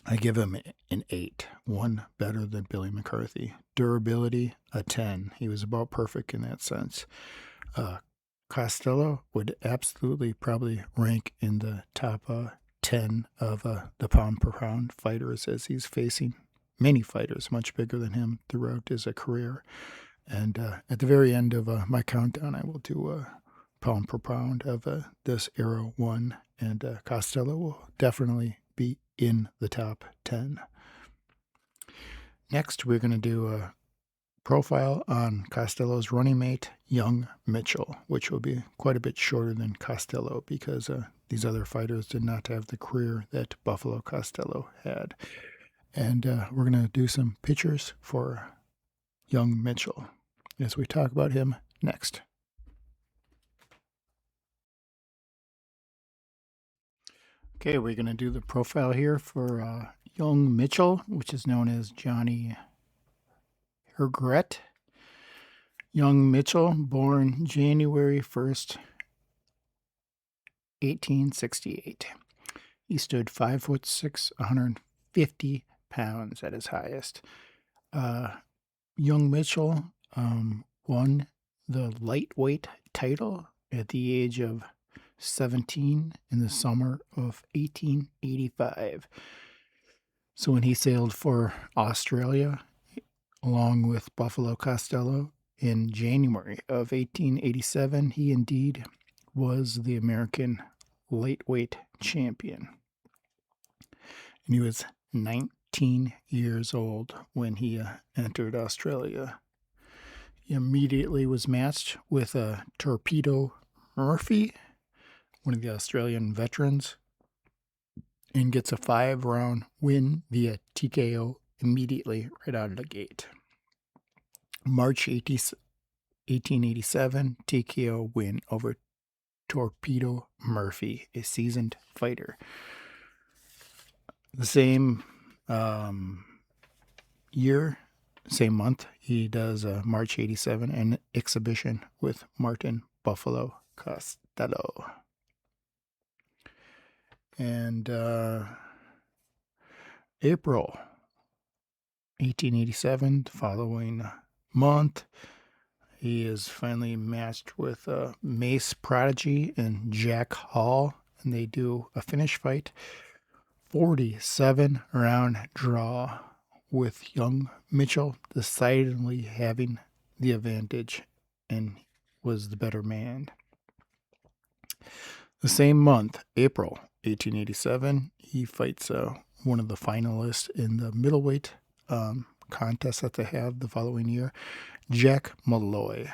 I give him an 8, one better than Billy McCarthy. Durability, a 10. He was about perfect in that sense. Costello would absolutely probably rank in the top 10 of the pound-per-pound fighters, as he's facing many fighters much bigger than him throughout his career. And at the very end of my countdown, I will do pound-per-pound of this Era 1, and Costello will definitely be in the top 10. Next, we're going to do a profile on Costello's running mate, Young Mitchell, which will be quite a bit shorter than Costello because these other fighters did not have the career that Buffalo Costello had. And we're going to do some pictures for Young Mitchell as we talk about him next. Okay, we're going to do the profile here for Young Mitchell, which is known as Johnny Hergret. Young Mitchell, born January 1st, 1868. He stood 5'6", 150 pounds at his highest. Young Mitchell won the lightweight title at the age of 17 in the summer of 1885. So when he sailed for Australia, along with Buffalo Costello, in January of 1887, he indeed was the American lightweight champion. And he was 19 years old when he entered Australia. He immediately was matched with Torpedo Murphy, one of the Australian veterans, and gets a 5-round win via TKO immediately right out of the gate. March 1887, TKO win over Torpedo Murphy, a seasoned fighter. The same year, same month, he does March 87, an exhibition with Martin Buffalo Costello. And April 1887, the following month, he is finally matched with Mace Prodigy and Jack Hall, and they do a finish fight. 47-round draw, with Young Mitchell decidedly having the advantage and was the better man. The same month, April 1887, he fights one of the finalists in the middleweight contest that they have the following year, Jack Malloy.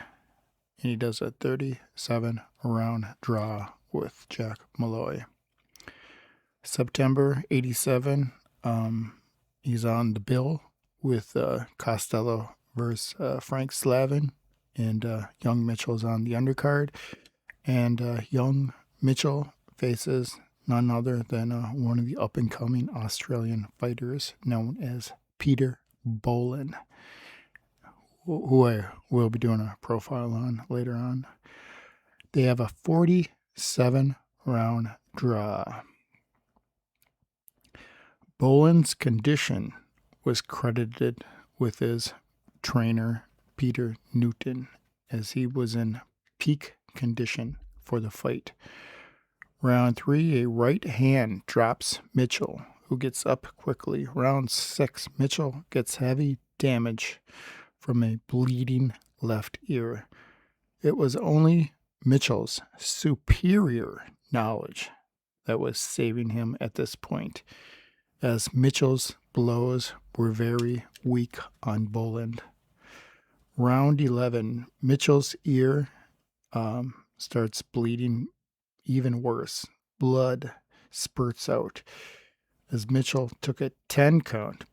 And he does a 37-round draw with Jack Malloy. September 87, he's on the bill with Costello versus Frank Slavin, and Young Mitchell's on the undercard. And Young Mitchell faces none other than one of the up-and-coming Australian fighters known as Peter Bolin, who I will be doing a profile on later on. They have a 47-round draw. Bolin's condition was credited with his trainer, Peter Newton, as he was in peak condition for the fight. Round 3, a right hand drops Mitchell, who gets up quickly. Round 6, Mitchell gets heavy damage from a bleeding left ear. It was only Mitchell's superior knowledge that was saving him at this point, as Mitchell's blows were very weak on Boland. Round 11, Mitchell's ear starts bleeding even worse. Blood spurts out as Mitchell took a 10 count,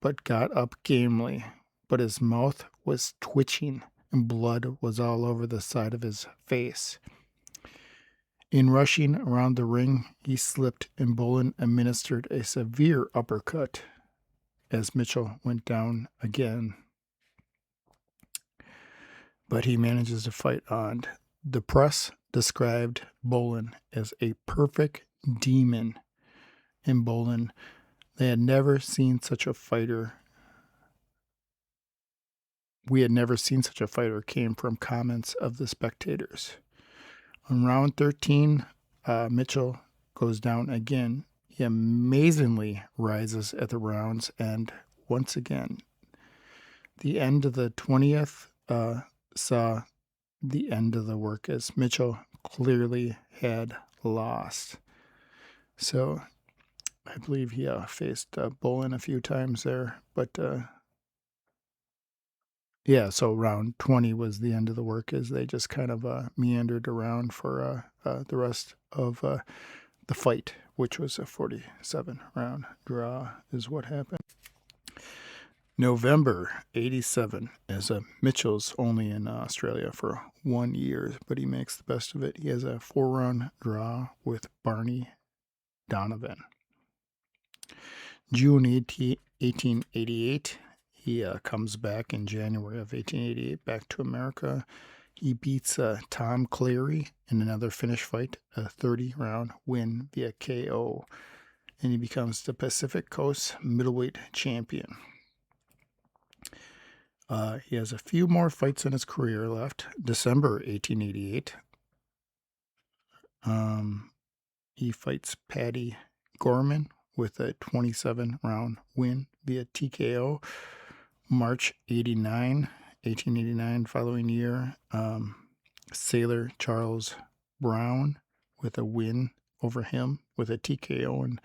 but got up gamely. But his mouth was twitching and blood was all over the side of his face. In rushing around the ring, he slipped and Bolin administered a severe uppercut as Mitchell went down again. But he manages to fight on. The press described Bolin as a perfect demon. And Bolin, they had never seen such a fighter. We had never seen such a fighter, came from comments of the spectators. On round 13, Mitchell goes down again. He amazingly rises at the round's end once again. The end of the 20th saw the end of the work as Mitchell clearly had lost. So I believe he faced Bolin a few times there, but yeah, so round 20 was the end of the work as they just kind of meandered around for the rest of the fight, which was a 47-round draw is what happened. November 87, as Mitchell's only in Australia for 1 year, but he makes the best of it. He has a 4-round draw with Barney Donovan. June 1888, he comes back in January of 1888 back to America. He beats Tom Cleary in another finish fight, a 30-round win via KO, and he becomes the Pacific Coast middleweight champion. He has a few more fights in his career left. December 1888, he fights Paddy Gorman with a 27-round win via TKO. March 1889, following year, Sailor Charles Brown with a win over him with a TKO in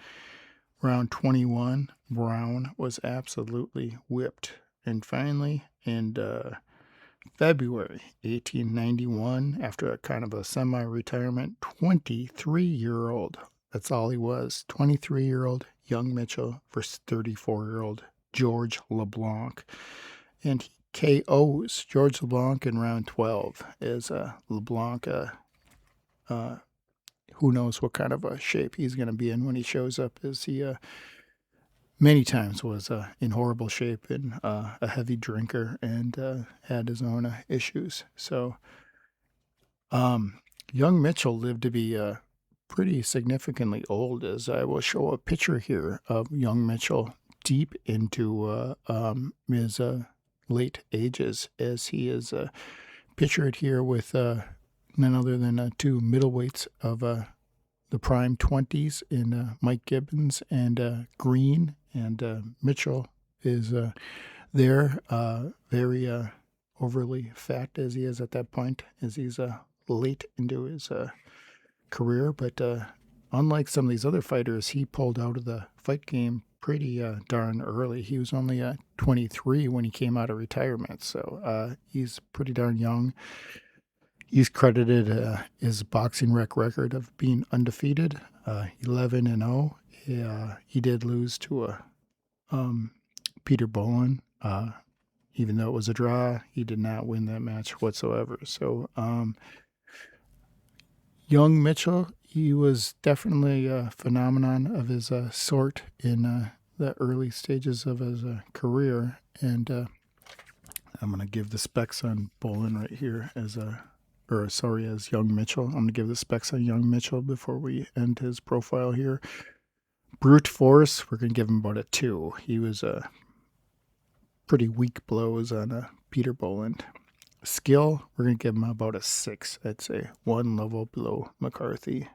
round 21. Brown was absolutely whipped. And finally, in February 1891, after a kind of a semi-retirement, 23-year-old, that's all he was, 23-year-old young Mitchell versus 34-year-old George LeBlanc. And he KOs George LeBlanc in round 12 as LeBlanc, who knows what kind of a shape he's going to be in when he shows up, as he many times was in horrible shape and a heavy drinker and had his own issues. So young Mitchell lived to be pretty significantly old, as I will show a picture here of young Mitchell deep into his late ages, as he is pictured here with none other than two middleweights of the prime 20s in Mike Gibbons and Green, and Mitchell is there, very overly fat as he is at that point, as he's late into his career. But unlike some of these other fighters, he pulled out of the fight game pretty darn early. He was only 23 when he came out of retirement, so he's pretty darn young. He's credited his boxing record of being undefeated, 11-0. He did lose to Peter Bolin. Even though it was a draw, he did not win that match whatsoever. So young Mitchell, he was definitely a phenomenon of his sort in the early stages of his career. And I'm going to give the specs on Bolin right here as young Mitchell. I'm going to give the specs on young Mitchell before we end his profile here. Brute force, we're going to give him about a 2. He was pretty weak blows on Peter Bolin. Skill, we're going to give him about a 6. I'd say 1 level below McCarthy.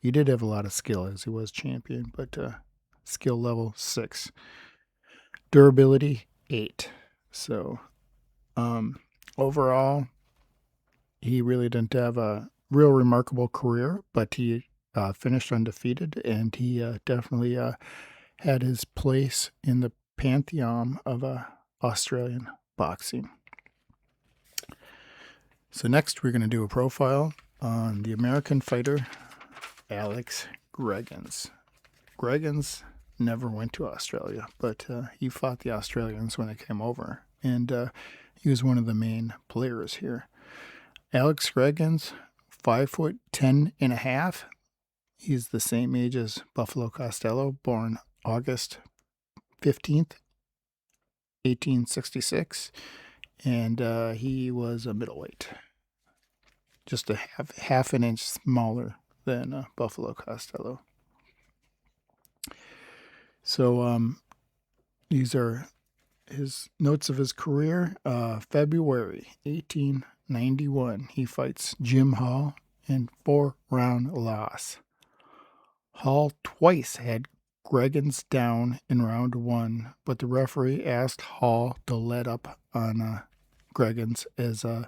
He did have a lot of skill as he was champion, but skill level 6. Durability, 8. So overall, he really didn't have a real remarkable career, but he finished undefeated, and he definitely had his place in the pantheon of Australian boxing. So next we're going to do a profile on the American fighter Alec Greggains. Greggains never went to Australia, but he fought the Australians when they came over, and he was one of the main players here. Alec Greggains 5'10.5". He's the same age as Buffalo Costello, born August 15th, 1866, and he was a middleweight, just a half an inch smaller than Buffalo Costello. So these are his notes of his career. February 1891, he fights Jim Hall in 4-round loss. Hall twice had Greggains down in round 1, but the referee asked Hall to let up on Greggains as it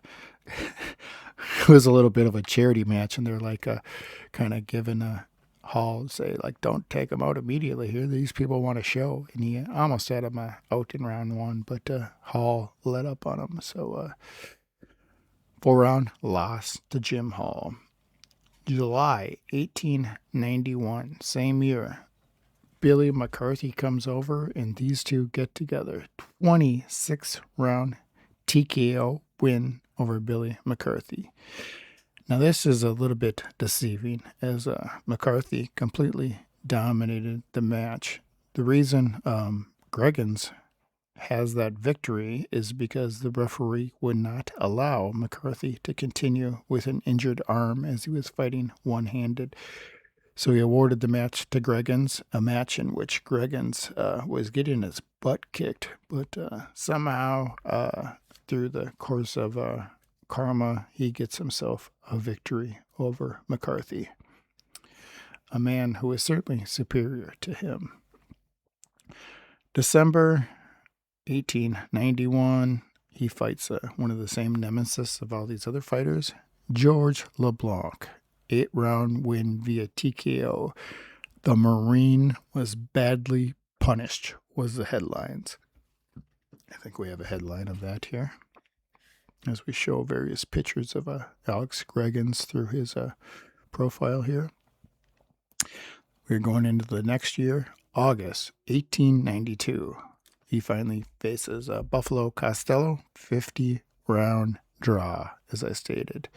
was a little bit of a charity match, and they're like kind of giving Hall, say, like, don't take him out immediately here. These people want a show. And he almost had him out in round 1, but Hall let up on him. So 4-round loss to Jim Hall. July 1891, same year, Billy McCarthy comes over, and these two get together. 26-round TKO win over Billy McCarthy. Now, this is a little bit deceiving, as McCarthy completely dominated the match. The reason Greggains has that victory is because the referee would not allow McCarthy to continue with an injured arm as he was fighting one-handed. So he awarded the match to Greggains, a match in which Greggains was getting his butt kicked, but somehow through the course of karma, he gets himself a victory over McCarthy, a man who is certainly superior to him. December 1891, he fights one of the same nemesis of all these other fighters, George LeBlanc. 8-round win via TKO. The Marine was badly punished, was the headlines. I think we have a headline of that here, as we show various pictures of Alec Greggains through his profile here. We're going into the next year, August 1892. He finally faces Buffalo Costello, 50-round draw, as I stated.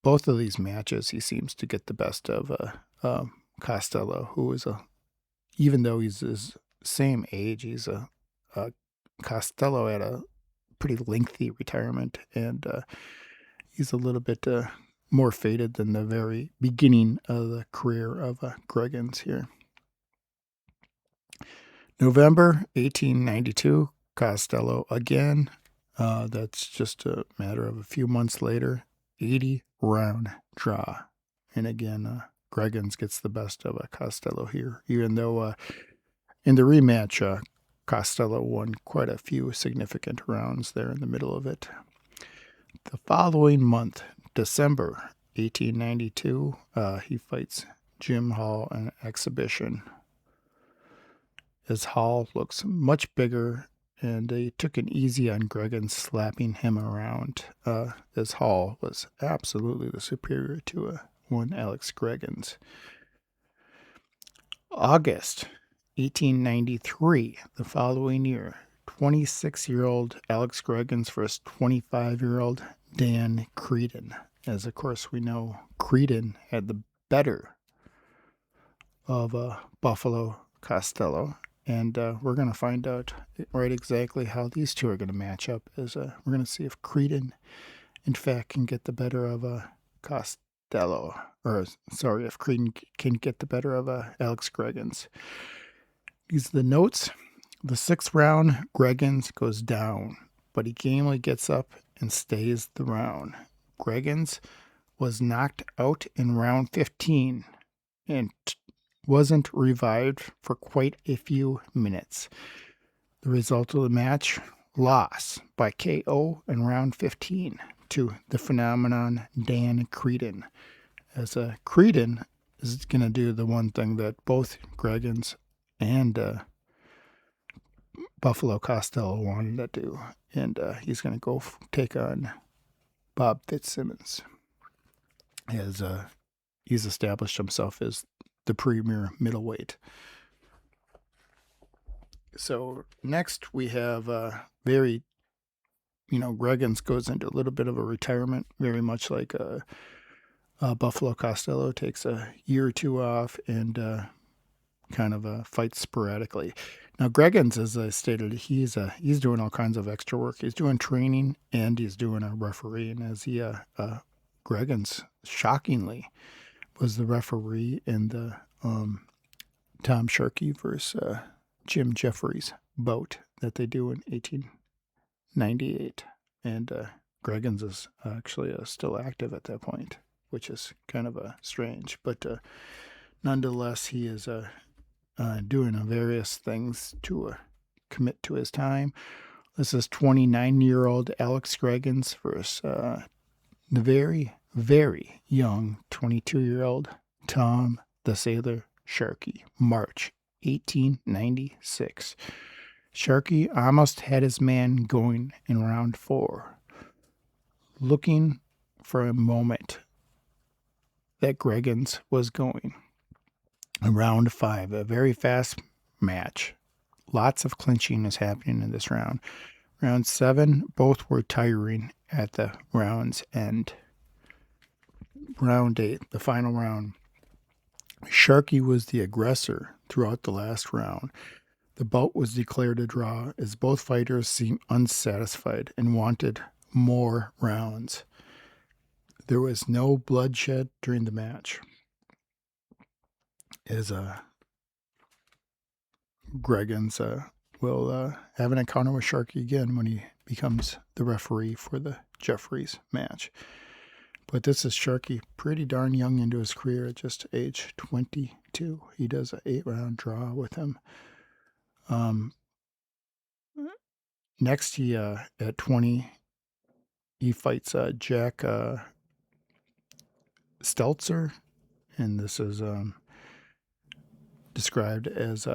Both of these matches, he seems to get the best of Costello, who is even though he's his same age, he's Costello had a pretty lengthy retirement, and he's a little bit more faded than the very beginning of the career of Greggains here. November 1892, Costello again. That's just a matter of a few months later. 80-round draw. And again, Greggains gets the best of Costello here, even though in the rematch, Costello won quite a few significant rounds there in the middle of it. The following month, December 1892, he fights Jim Hall in an exhibition. As Hall looks much bigger, and they took it easy on Greggains, slapping him around, as Hall was absolutely the superior to one Alec Greggains. August 1893, the following year, 26-year-old Alec Greggains versus 25-year-old Dan Creedon. As, of course, we know Creedon had the better of Buffalo Costello. And we're going to find out right exactly how these two are going to match up. As we're going to see if Creedon, in fact, can get the better of Costello. If Creedon can get the better of Alec Greggains. These are the notes. The 6th round, Greggains goes down, but he gamely gets up and stays the round. Greggains was knocked out in round 15 and wasn't revived for quite a few minutes. The result of the match, loss by KO in round 15 to the phenomenon Dan Creedon. As Creedon is going to do the one thing that both Greggains and Buffalo Costello wanted to do, and he's going to go take on Bob Fitzsimmons, as he's established himself as the premier middleweight. So next we have very Greggains goes into a little bit of a retirement, very much like Buffalo Costello takes a year or two off and kind of fights sporadically. Now, Greggains, as I stated, he's doing all kinds of extra work. He's doing training and he's doing a refereeing. As Greggains, shockingly, was the referee in the Tom Sharkey versus Jim Jeffries bout that they do in 1898. And Greggains is actually still active at that point, which is kind of strange. But nonetheless, he is doing various things to commit to his time. This is 29-year-old Alec Greggains versus the very, very young 22-year-old Tom the Sailor Sharkey, March 1896. Sharkey almost had his man going in round 4, looking for a moment that Greggains was going. In round 5, a very fast match. Lots of clinching is happening in this round. Round 7, both were tiring at the round's end. Round 8, the final round. Sharkey was the aggressor throughout the last round. The bout was declared a draw as both fighters seemed unsatisfied and wanted more rounds. There was no bloodshed during the match, as Greggains will have an encounter with Sharkey again when he becomes the referee for the Jeffries match. But this is Sharkey pretty darn young into his career at just age 22. He does an 8-round draw with him. Next, he at 20, he fights Jack Stelzer, and this is described as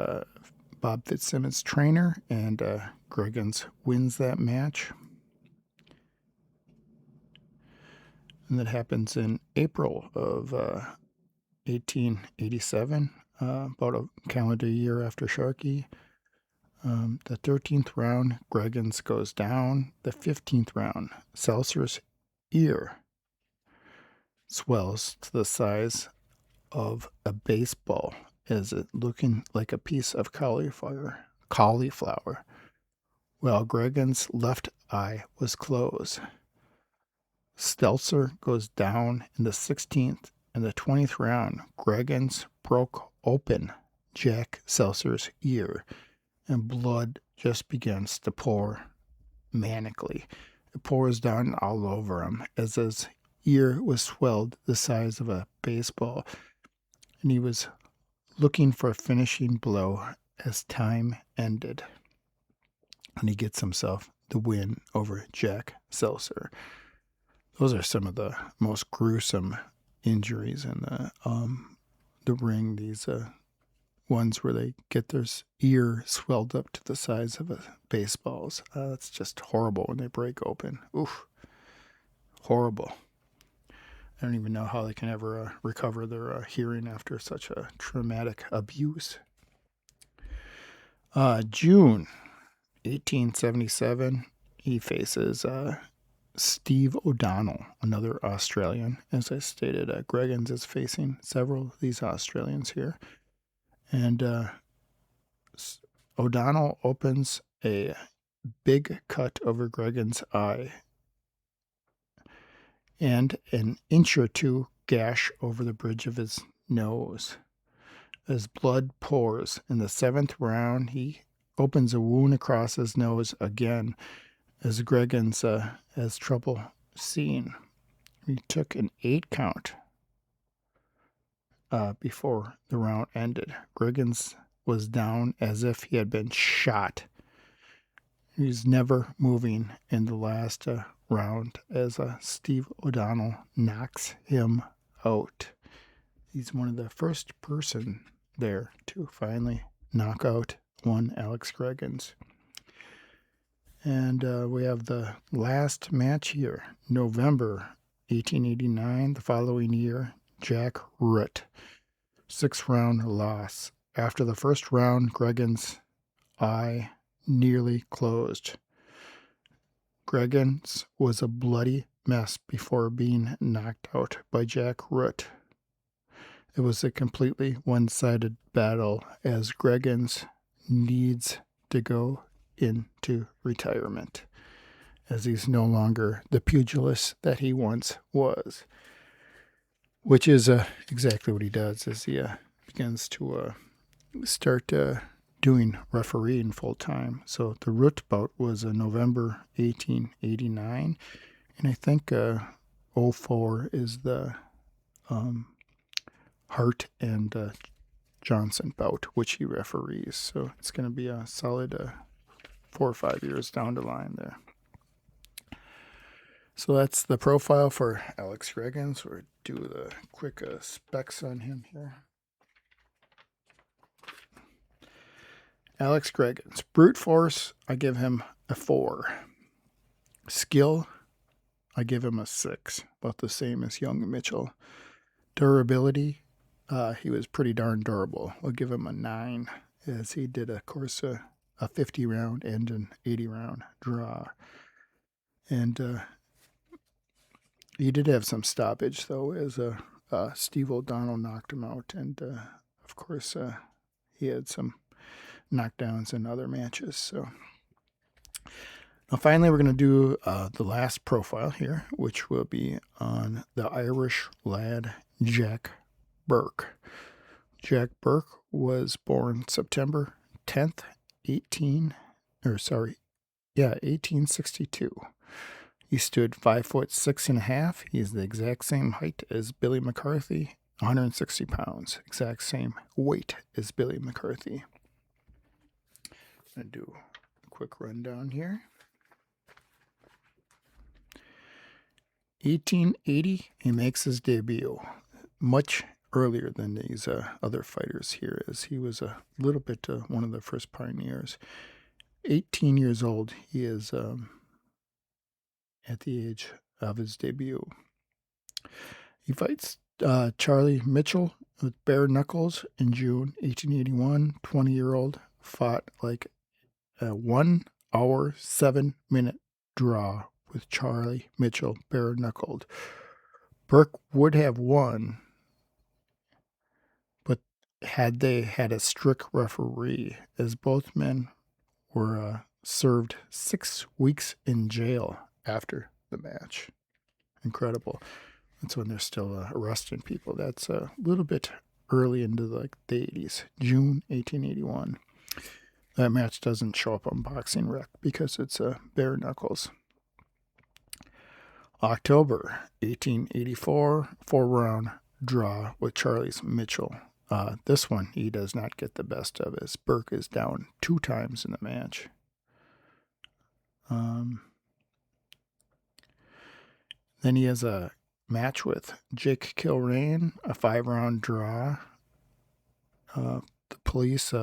Bob Fitzsimmons' trainer, and Greggains wins that match. And that happens in April of 1887, about a calendar year after Sharkey. The 13th round, Greggains goes down. The 15th round, Seltzer's ear swells to the size of a baseball, as it looking like a piece of cauliflower, while Greggains' left eye was closed. Stelzer goes down in the 16th and the 20th round. Greggains broke open Jack Seltzer's ear, and blood just begins to pour manically. It pours down all over him as his ear was swelled the size of a baseball, and he was looking for a finishing blow as time ended. And he gets himself the win over Jack Seltzer. Those are some of the most gruesome injuries in the ring. These ones where they get their ear swelled up to the size of a baseball's. It's just horrible when they break open. Oof, horrible. I don't even know how they can ever recover their hearing after such a traumatic abuse. June 1877, he faces Steve O'Donnell, another Australian. As I stated, Greggains is facing several of these Australians here. And O'Donnell opens a big cut over Greggains' eye and an inch or two gash over the bridge of his nose. As blood pours in the 7th round, he opens a wound across his nose again, as Greggains has trouble seeing. He took an 8 count before the round ended. Greggains was down as if he had been shot. He's never moving in the last round as Steve O'Donnell knocks him out. He's one of the first person there to finally knock out one Alec Greggains. And we have the last match here, November 1889, the following year, Jack Root. 6-round loss. After the first round, Greggains' eye nearly closed. Greggains was a bloody mess before being knocked out by Jack Root. It was a completely one-sided battle as Greggains needs to go into retirement, as he's no longer the pugilist that he once was, which is exactly what he does as he begins to start doing refereeing full-time. So the Root bout was November 1889, and I think 04 is the Hart and Johnson bout, which he referees. So it's going to be a solid 4 or 5 years down the line there. So that's the profile for Alex Greggains. We'll do the quick specs on him here. Alex Greggains. Brute force, I give him a 4. Skill, I give him a 6. About the same as Young Mitchell. Durability, he was pretty darn durable. We'll give him a 9, as he did, of course, a 50-round and an 80-round draw. And he did have some stoppage, though, as Steve O'Donnell knocked him out. And, of course, he had some knockdowns in other matches. So now finally we're going to do the last profile here, which will be on the Irish lad Jack Burke. Jack Burke was born September 10th, 1862. He stood 5'6.5". He's the exact same height as Billy McCarthy, 160 pounds, exact same weight as Billy McCarthy. I'm going to do a quick rundown here. 1880, he makes his debut, much earlier than these other fighters here, as he was a little bit one of the first pioneers. 18 years old, he is at the age of his debut. He fights Charlie Mitchell with bare knuckles in June 1881. 20-year-old fought like a 1 hour, 7-minute draw with Charlie Mitchell bare knuckled. Burke would have won, but had they had a strict referee, as both men were served 6 weeks in jail after the match. Incredible. That's when they're still arresting people. That's a little bit early into the 80s, June 1881. That match doesn't show up on Boxing Rec because it's bare knuckles. October 1884, 4-round draw with Charlie Mitchell. This one he does not get the best of, as Burke is down 2 times in the match. Then he has a match with Jake Kilrain, a 5-round draw. The police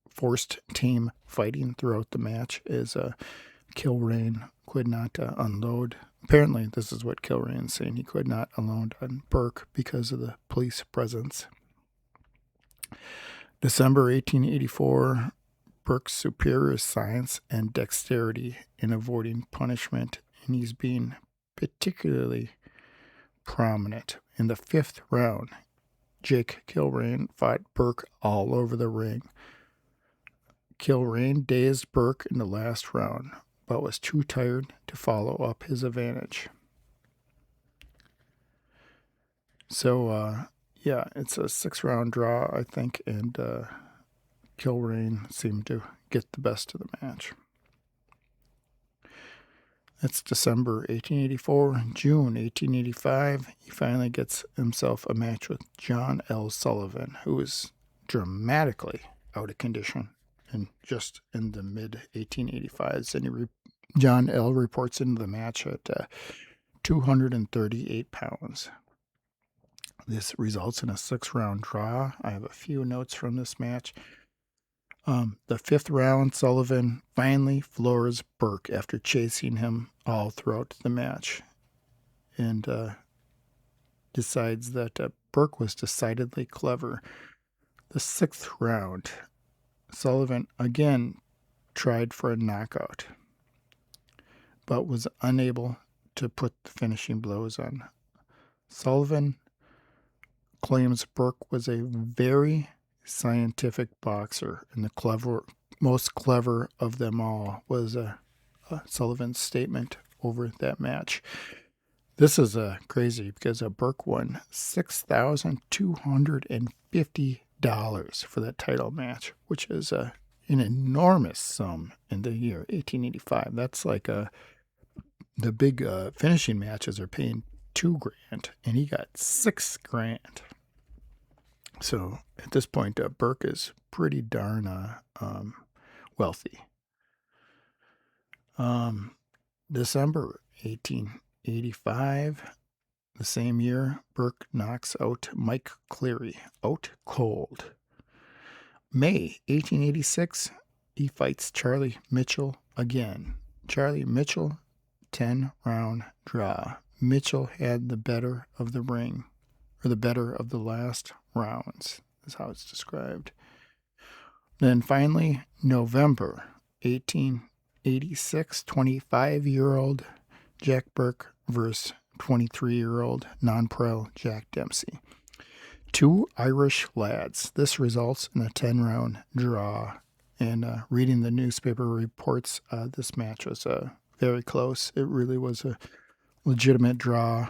forced team fighting throughout the match as Kilrain could not unload. Apparently, this is what Kilrain's saying. He could not unload on Burke because of the police presence. December 1884, Burke's superior science and dexterity in avoiding punishment, and he's being particularly prominent. In the 5th round, Jake Kilrain fought Burke all over the ring. Kilrain dazed Burke in the last round, but was too tired to follow up his advantage. So, yeah, it's a 6-round draw, I think, and Kilrain seemed to get the best of the match. That's December 1884. June 1885, he finally gets himself a match with John L. Sullivan, who is dramatically out of condition and just in the mid-1885s. And John L. reports into the match at 238 pounds. This results in a 6-round draw. I have a few notes from this match. The 5th round, Sullivan finally floors Burke after chasing him all throughout the match, and decides that Burke was decidedly clever. The 6th round, Sullivan again tried for a knockout, but was unable to put the finishing blows on. Sullivan claims Burke was a very scientific boxer, and the most clever of them all was Sullivan's statement over that match. This is crazy because Burke won $6,250 for that title match, which is an enormous sum in the year 1885. That's like the big finishing matches are paying $2,000, and he got $6,000. So at this point, Burke is pretty darn wealthy. December 1885, the same year, Burke knocks out Mike Cleary out cold. May 1886, he fights Charlie Mitchell again. Charlie Mitchell, 10-round draw. Mitchell had the better of the ring, or the better of the last rounds, is how it's described. Then finally, November 1886, 25-year-old Jack Burke versus 23-year-old non-pro Jack Dempsey. Two Irish lads. This results in a 10-round draw. And reading the newspaper reports, this match was very close. It really was a legitimate draw.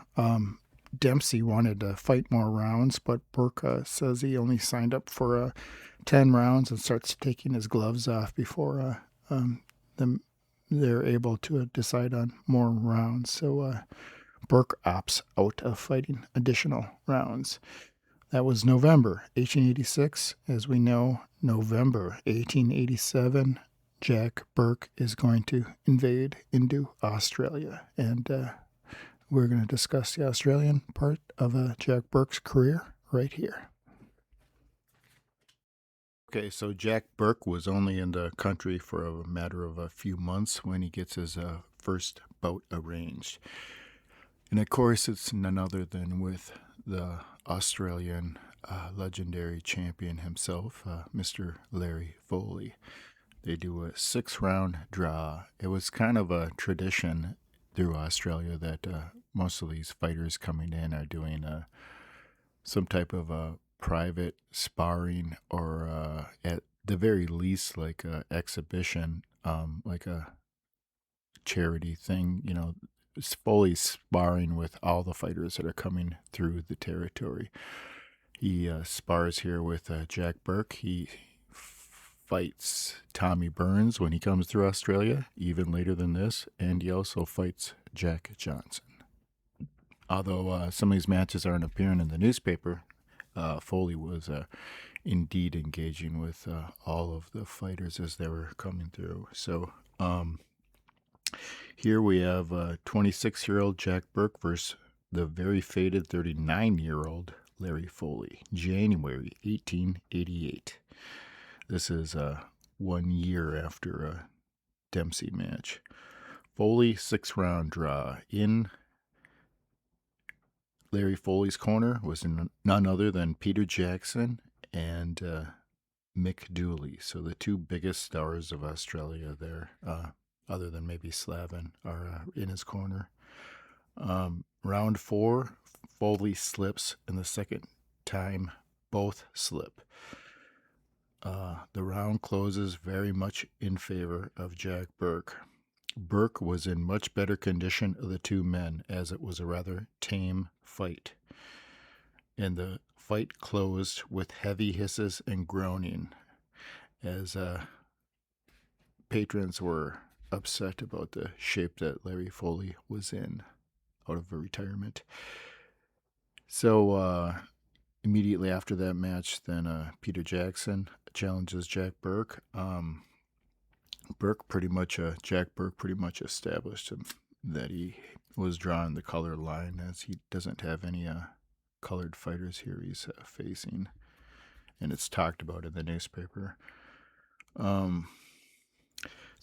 Dempsey wanted to fight more rounds, but Burke says he only signed up for 10 rounds and starts taking his gloves off before they're able to decide on more rounds. So Burke opts out of fighting additional rounds. That was November 1886. As we know, November 1887, Jack Burke is going to invade into Australia. And we're going to discuss the Australian part of Jack Burke's career right here. Okay, so Jack Burke was only in the country for a matter of a few months when he gets his first bout arranged. And of course, it's none other than with the Australian legendary champion himself, Mr. Larry Foley. They do a 6-round draw. It was kind of a tradition through Australia that most of these fighters coming in are doing some type of a private sparring, or at the very least like a exhibition, like a charity thing. You know, it's fully sparring with all the fighters that are coming through the territory. He spars here with Jack Burke. He fights Tommy Burns when he comes through Australia, even later than this, and he also fights Jack Johnson. Although some of these matches aren't appearing in the newspaper, Foley was indeed engaging with all of the fighters as they were coming through. So here we have 26-year-old Jack Burke versus the very faded 39-year-old Larry Foley, January 1888. This is 1 year after a Dempsey match. Foley 6-round draw. In Larry Foley's corner was none other than Peter Jackson and Mick Dooley. So the two biggest stars of Australia there, other than maybe Slavin, are in his corner. Round 4, Foley slips, and the second time both slip. The round closes very much in favor of Jack Burke. Burke was in much better condition of the two men, as it was a rather tame fight. And the fight closed with heavy hisses and groaning, as patrons were upset about the shape that Larry Foley was in out of a retirement. So immediately after that match, then Peter Jackson challenges Jack Burke. Jack Burke pretty much established him that he was drawing the color line, as he doesn't have any colored fighters here he's facing, and it's talked about in the newspaper. So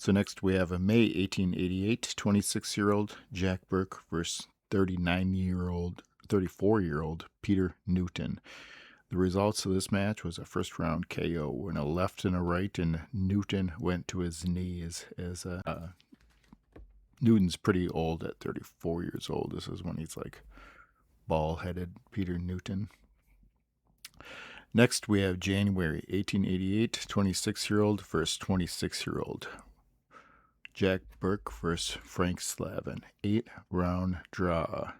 next we have a May 1888, 26-year-old Jack Burke versus 34-year-old Peter Newton. The results of this match was a first-round KO and a left and a right, and Newton went to his knees as Newton's pretty old at 34 years old. This is when he's like ball-headed Peter Newton. Next, we have January 1888, 26-year-old versus 26-year-old. Jack Burke versus Frank Slavin. 8-round draw.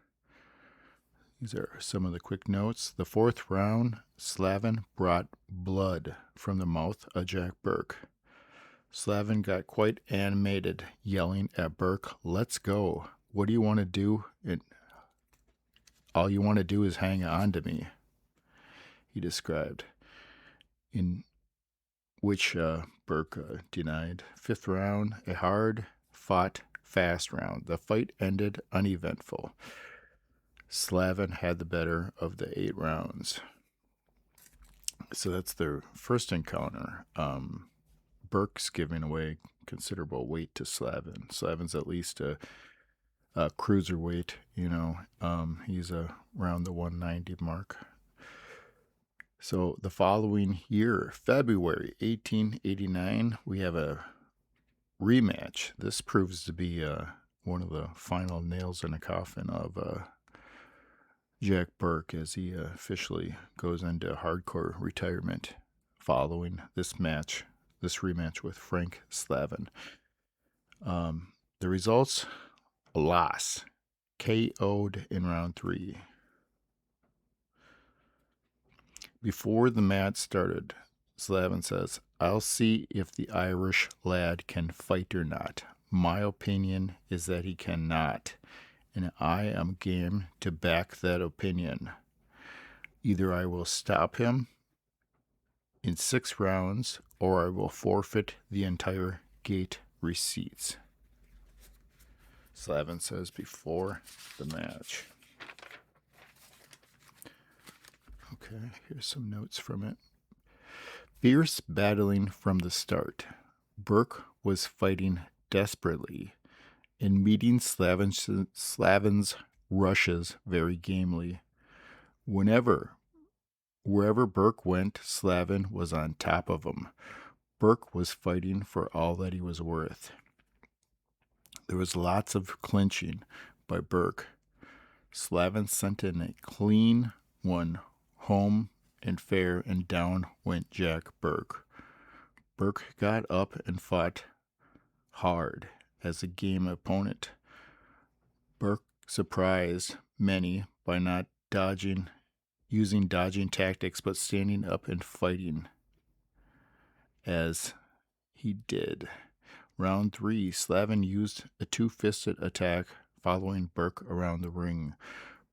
These are some of the quick notes. The 4th round, Slavin brought blood from the mouth of Jack Burke. Slavin got quite animated, yelling at Burke, "Let's go. What do you want to do? All you want to do is hang on to me," he described, in which Burke denied. 5th round, a hard-fought, fast round. The fight ended uneventful. Slavin had the better of the 8 rounds. So that's their first encounter. Burke's giving away considerable weight to Slavin. Slavin's at least a cruiserweight, he's around the 190 mark. So the following year, February 1889, we have a rematch. This proves to be one of the final nails in the coffin of Jack Burke as he officially goes into hardcore retirement following this rematch with Frank Slavin. The results: a loss, KO'd in round 3. Before the match started, Slavin says, "I'll see if the Irish lad can fight or not. My opinion is that he cannot, and I am game to back that opinion. Either I will stop him in 6 rounds, or I will forfeit the entire gate receipts." Slavin says before the match. Okay, here's some notes from it. Fierce battling from the start. Burke was fighting desperately and meeting Slavin's rushes very gamely. Wherever Burke went, Slavin was on top of him. Burke was fighting for all that he was worth. There was lots of clinching by Burke. Slavin sent in a clean one home and fair, and down went Jack Burke. Burke got up and fought hard as a game opponent. Burke surprised many by not using dodging tactics, but standing up and fighting as he did. Round 3, Slavin used a 2-fisted attack following Burke around the ring.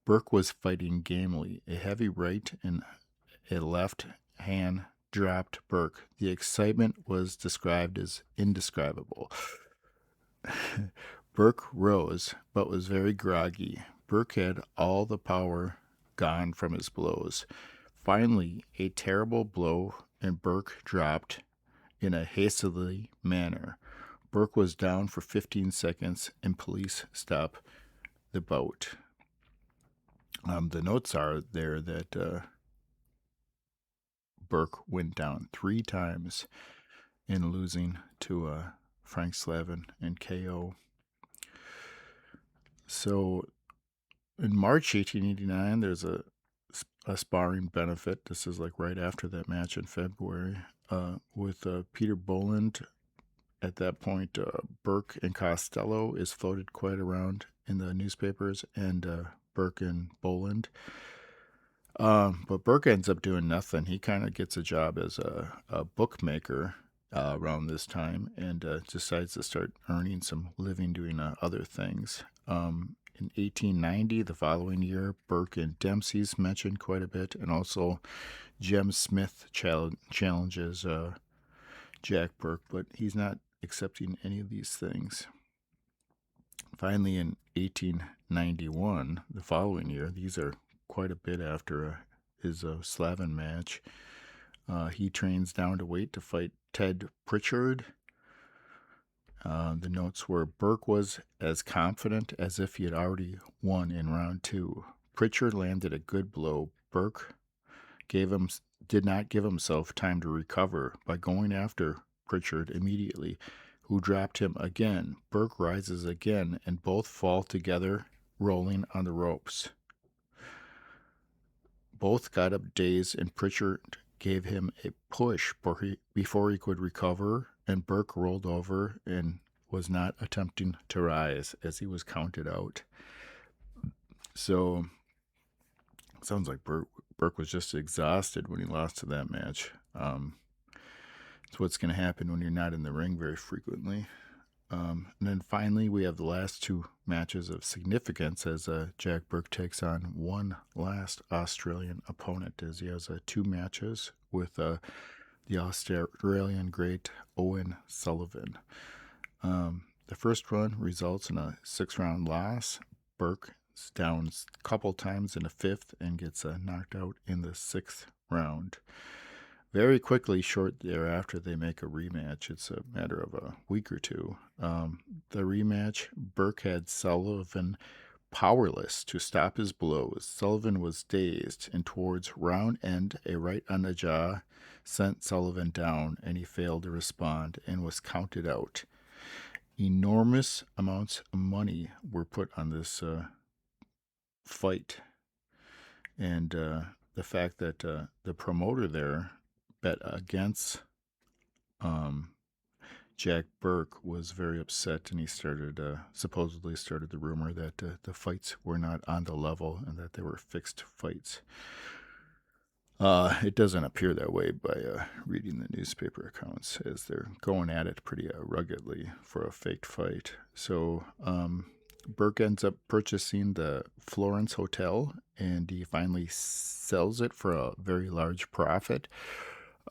Burke was fighting gamely. A heavy right and a left hand dropped Burke. The excitement was described as indescribable. Burke rose, but was very groggy. Burke had all the power gone from his blows. Finally, a terrible blow, and Burke dropped in a hastily manner. Burke was down for 15 seconds, and police stopped the bout. The notes are there that Burke went down 3 times in losing to Frank Slavin and KO. So in March 1889, there's a sparring benefit. This is like right after that match in February with Peter Boland. At that point, Burke and Costello is floated quite around in the newspapers, and Burke and Boland. But Burke ends up doing nothing. He kind of gets a job as a bookmaker around this time, and decides to start earning some living doing other things. In 1890, the following year, Burke and Dempsey's mentioned quite a bit, and also Jem Smith challenges Jack Burke, but he's not accepting any of these things. Finally, in 1891, the following year, these are quite a bit after his Slavin match, he trains down to weight to fight Ted Pritchard. The notes were Burke was as confident as if he had already won in round 2. Pritchard landed a good blow. Burke did not give himself time to recover by going after Pritchard immediately, who dropped him again. Burke rises again, and both fall together, rolling on the ropes. Both got up dazed, and Pritchard gave him a push before he could recover, and Burke rolled over and was not attempting to rise as he was counted out. So, sounds like Burke was just exhausted when he lost to that match. It's what's going to happen when you're not in the ring very frequently. And then finally, we have the last two matches of significance as Jack Burke takes on one last Australian opponent, as he has 2 matches with the Australian great Owen Sullivan. The first run results in a 6-round loss. Burke is down a couple times in the 5th and gets knocked out in the 6th round. Very quickly, short thereafter, they make a rematch. It's a matter of a week or two. The rematch, Burke had Sullivan powerless to stop his blows. Sullivan was dazed, and towards round end, a right on the jaw sent Sullivan down, and he failed to respond and was counted out. Enormous amounts of money were put on this fight, and the fact that the promoter there bet against Jack Burke was very upset, and he supposedly started the rumor that the fights were not on the level and that they were fixed fights. It doesn't appear that way by reading the newspaper accounts, as they're going at it pretty ruggedly for a faked fight. So Burke ends up purchasing the Florence Hotel, and he finally sells it for a very large profit.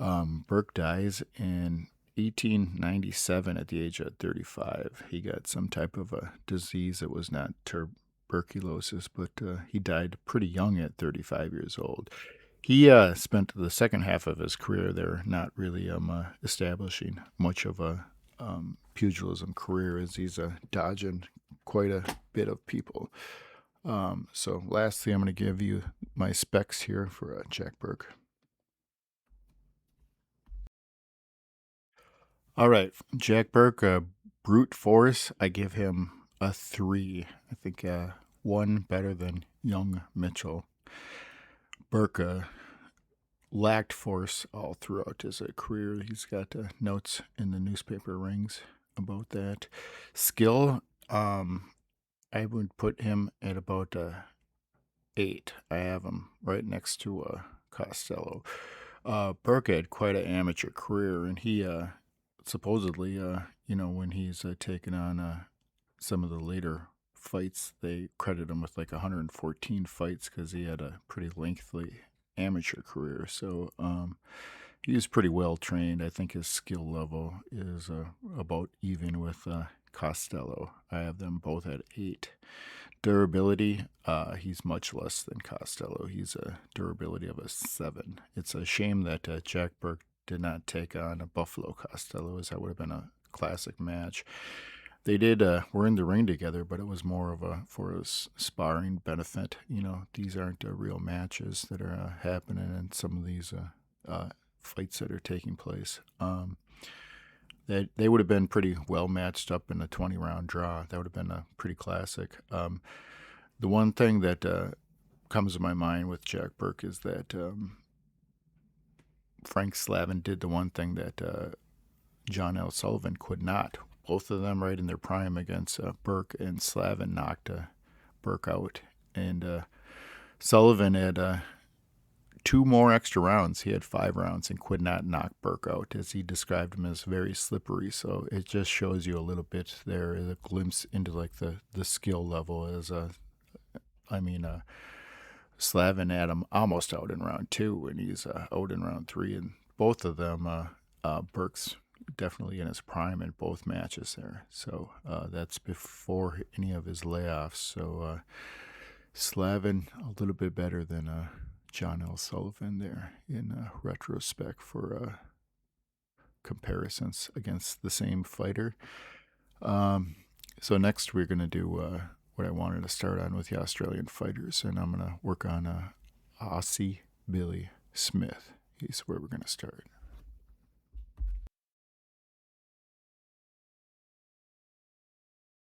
Burke dies in 1897 at the age of 35. He got some type of a disease that was not tuberculosis, but he died pretty young at 35 years old. He spent the second half of his career there not really establishing much of a pugilism career, as he's dodging quite a bit of people. So lastly, I'm going to give you my specs here for Jack Burke. All right, Jack Burke, brute force, I give him a 3. I think 1 better than young Mitchell. Burke lacked force all throughout his career. He's got notes in the newspaper rings about that. Skill, I would put him at about 8. I have him right next to Costello. Burke had quite an amateur career, and he supposedly, when he's taken on some of the later fights, they credit him with like 114 fights because he had a pretty lengthy amateur career. So he was pretty well trained. I think his skill level is about even with Costello. I have them both at 8. Durability, he's much less than Costello. He's a durability of a 7. It's a shame that Jack Burke did not take on a Buffalo Costello, as that would have been a classic match. They were in the ring together, but it was more of for a sparring benefit. These aren't real matches that are happening in some of these fights that are taking place. They would have been pretty well matched up in a 20-round draw. That would have been a pretty classic. The one thing that comes to my mind with Jack Burke is that Frank Slavin did the one thing that John L. Sullivan could not. Both of them right in their prime against Burke, and Slavin knocked Burke out. And Sullivan had 2 more extra rounds. He had 5 rounds and could not knock Burke out, as he described him as very slippery. So it just shows you a little bit there, a glimpse into like the skill level. Slavin had him almost out in round 2, and he's out in round 3. And both of them, Burke's definitely in his prime in both matches there. So that's before any of his layoffs. So Slavin a little bit better than John L. Sullivan there in retrospect for comparisons against the same fighter. So next we're going to do what I wanted to start on with the Australian fighters, and I'm going to work on Aussie Billy Smith. He's where we're going to start.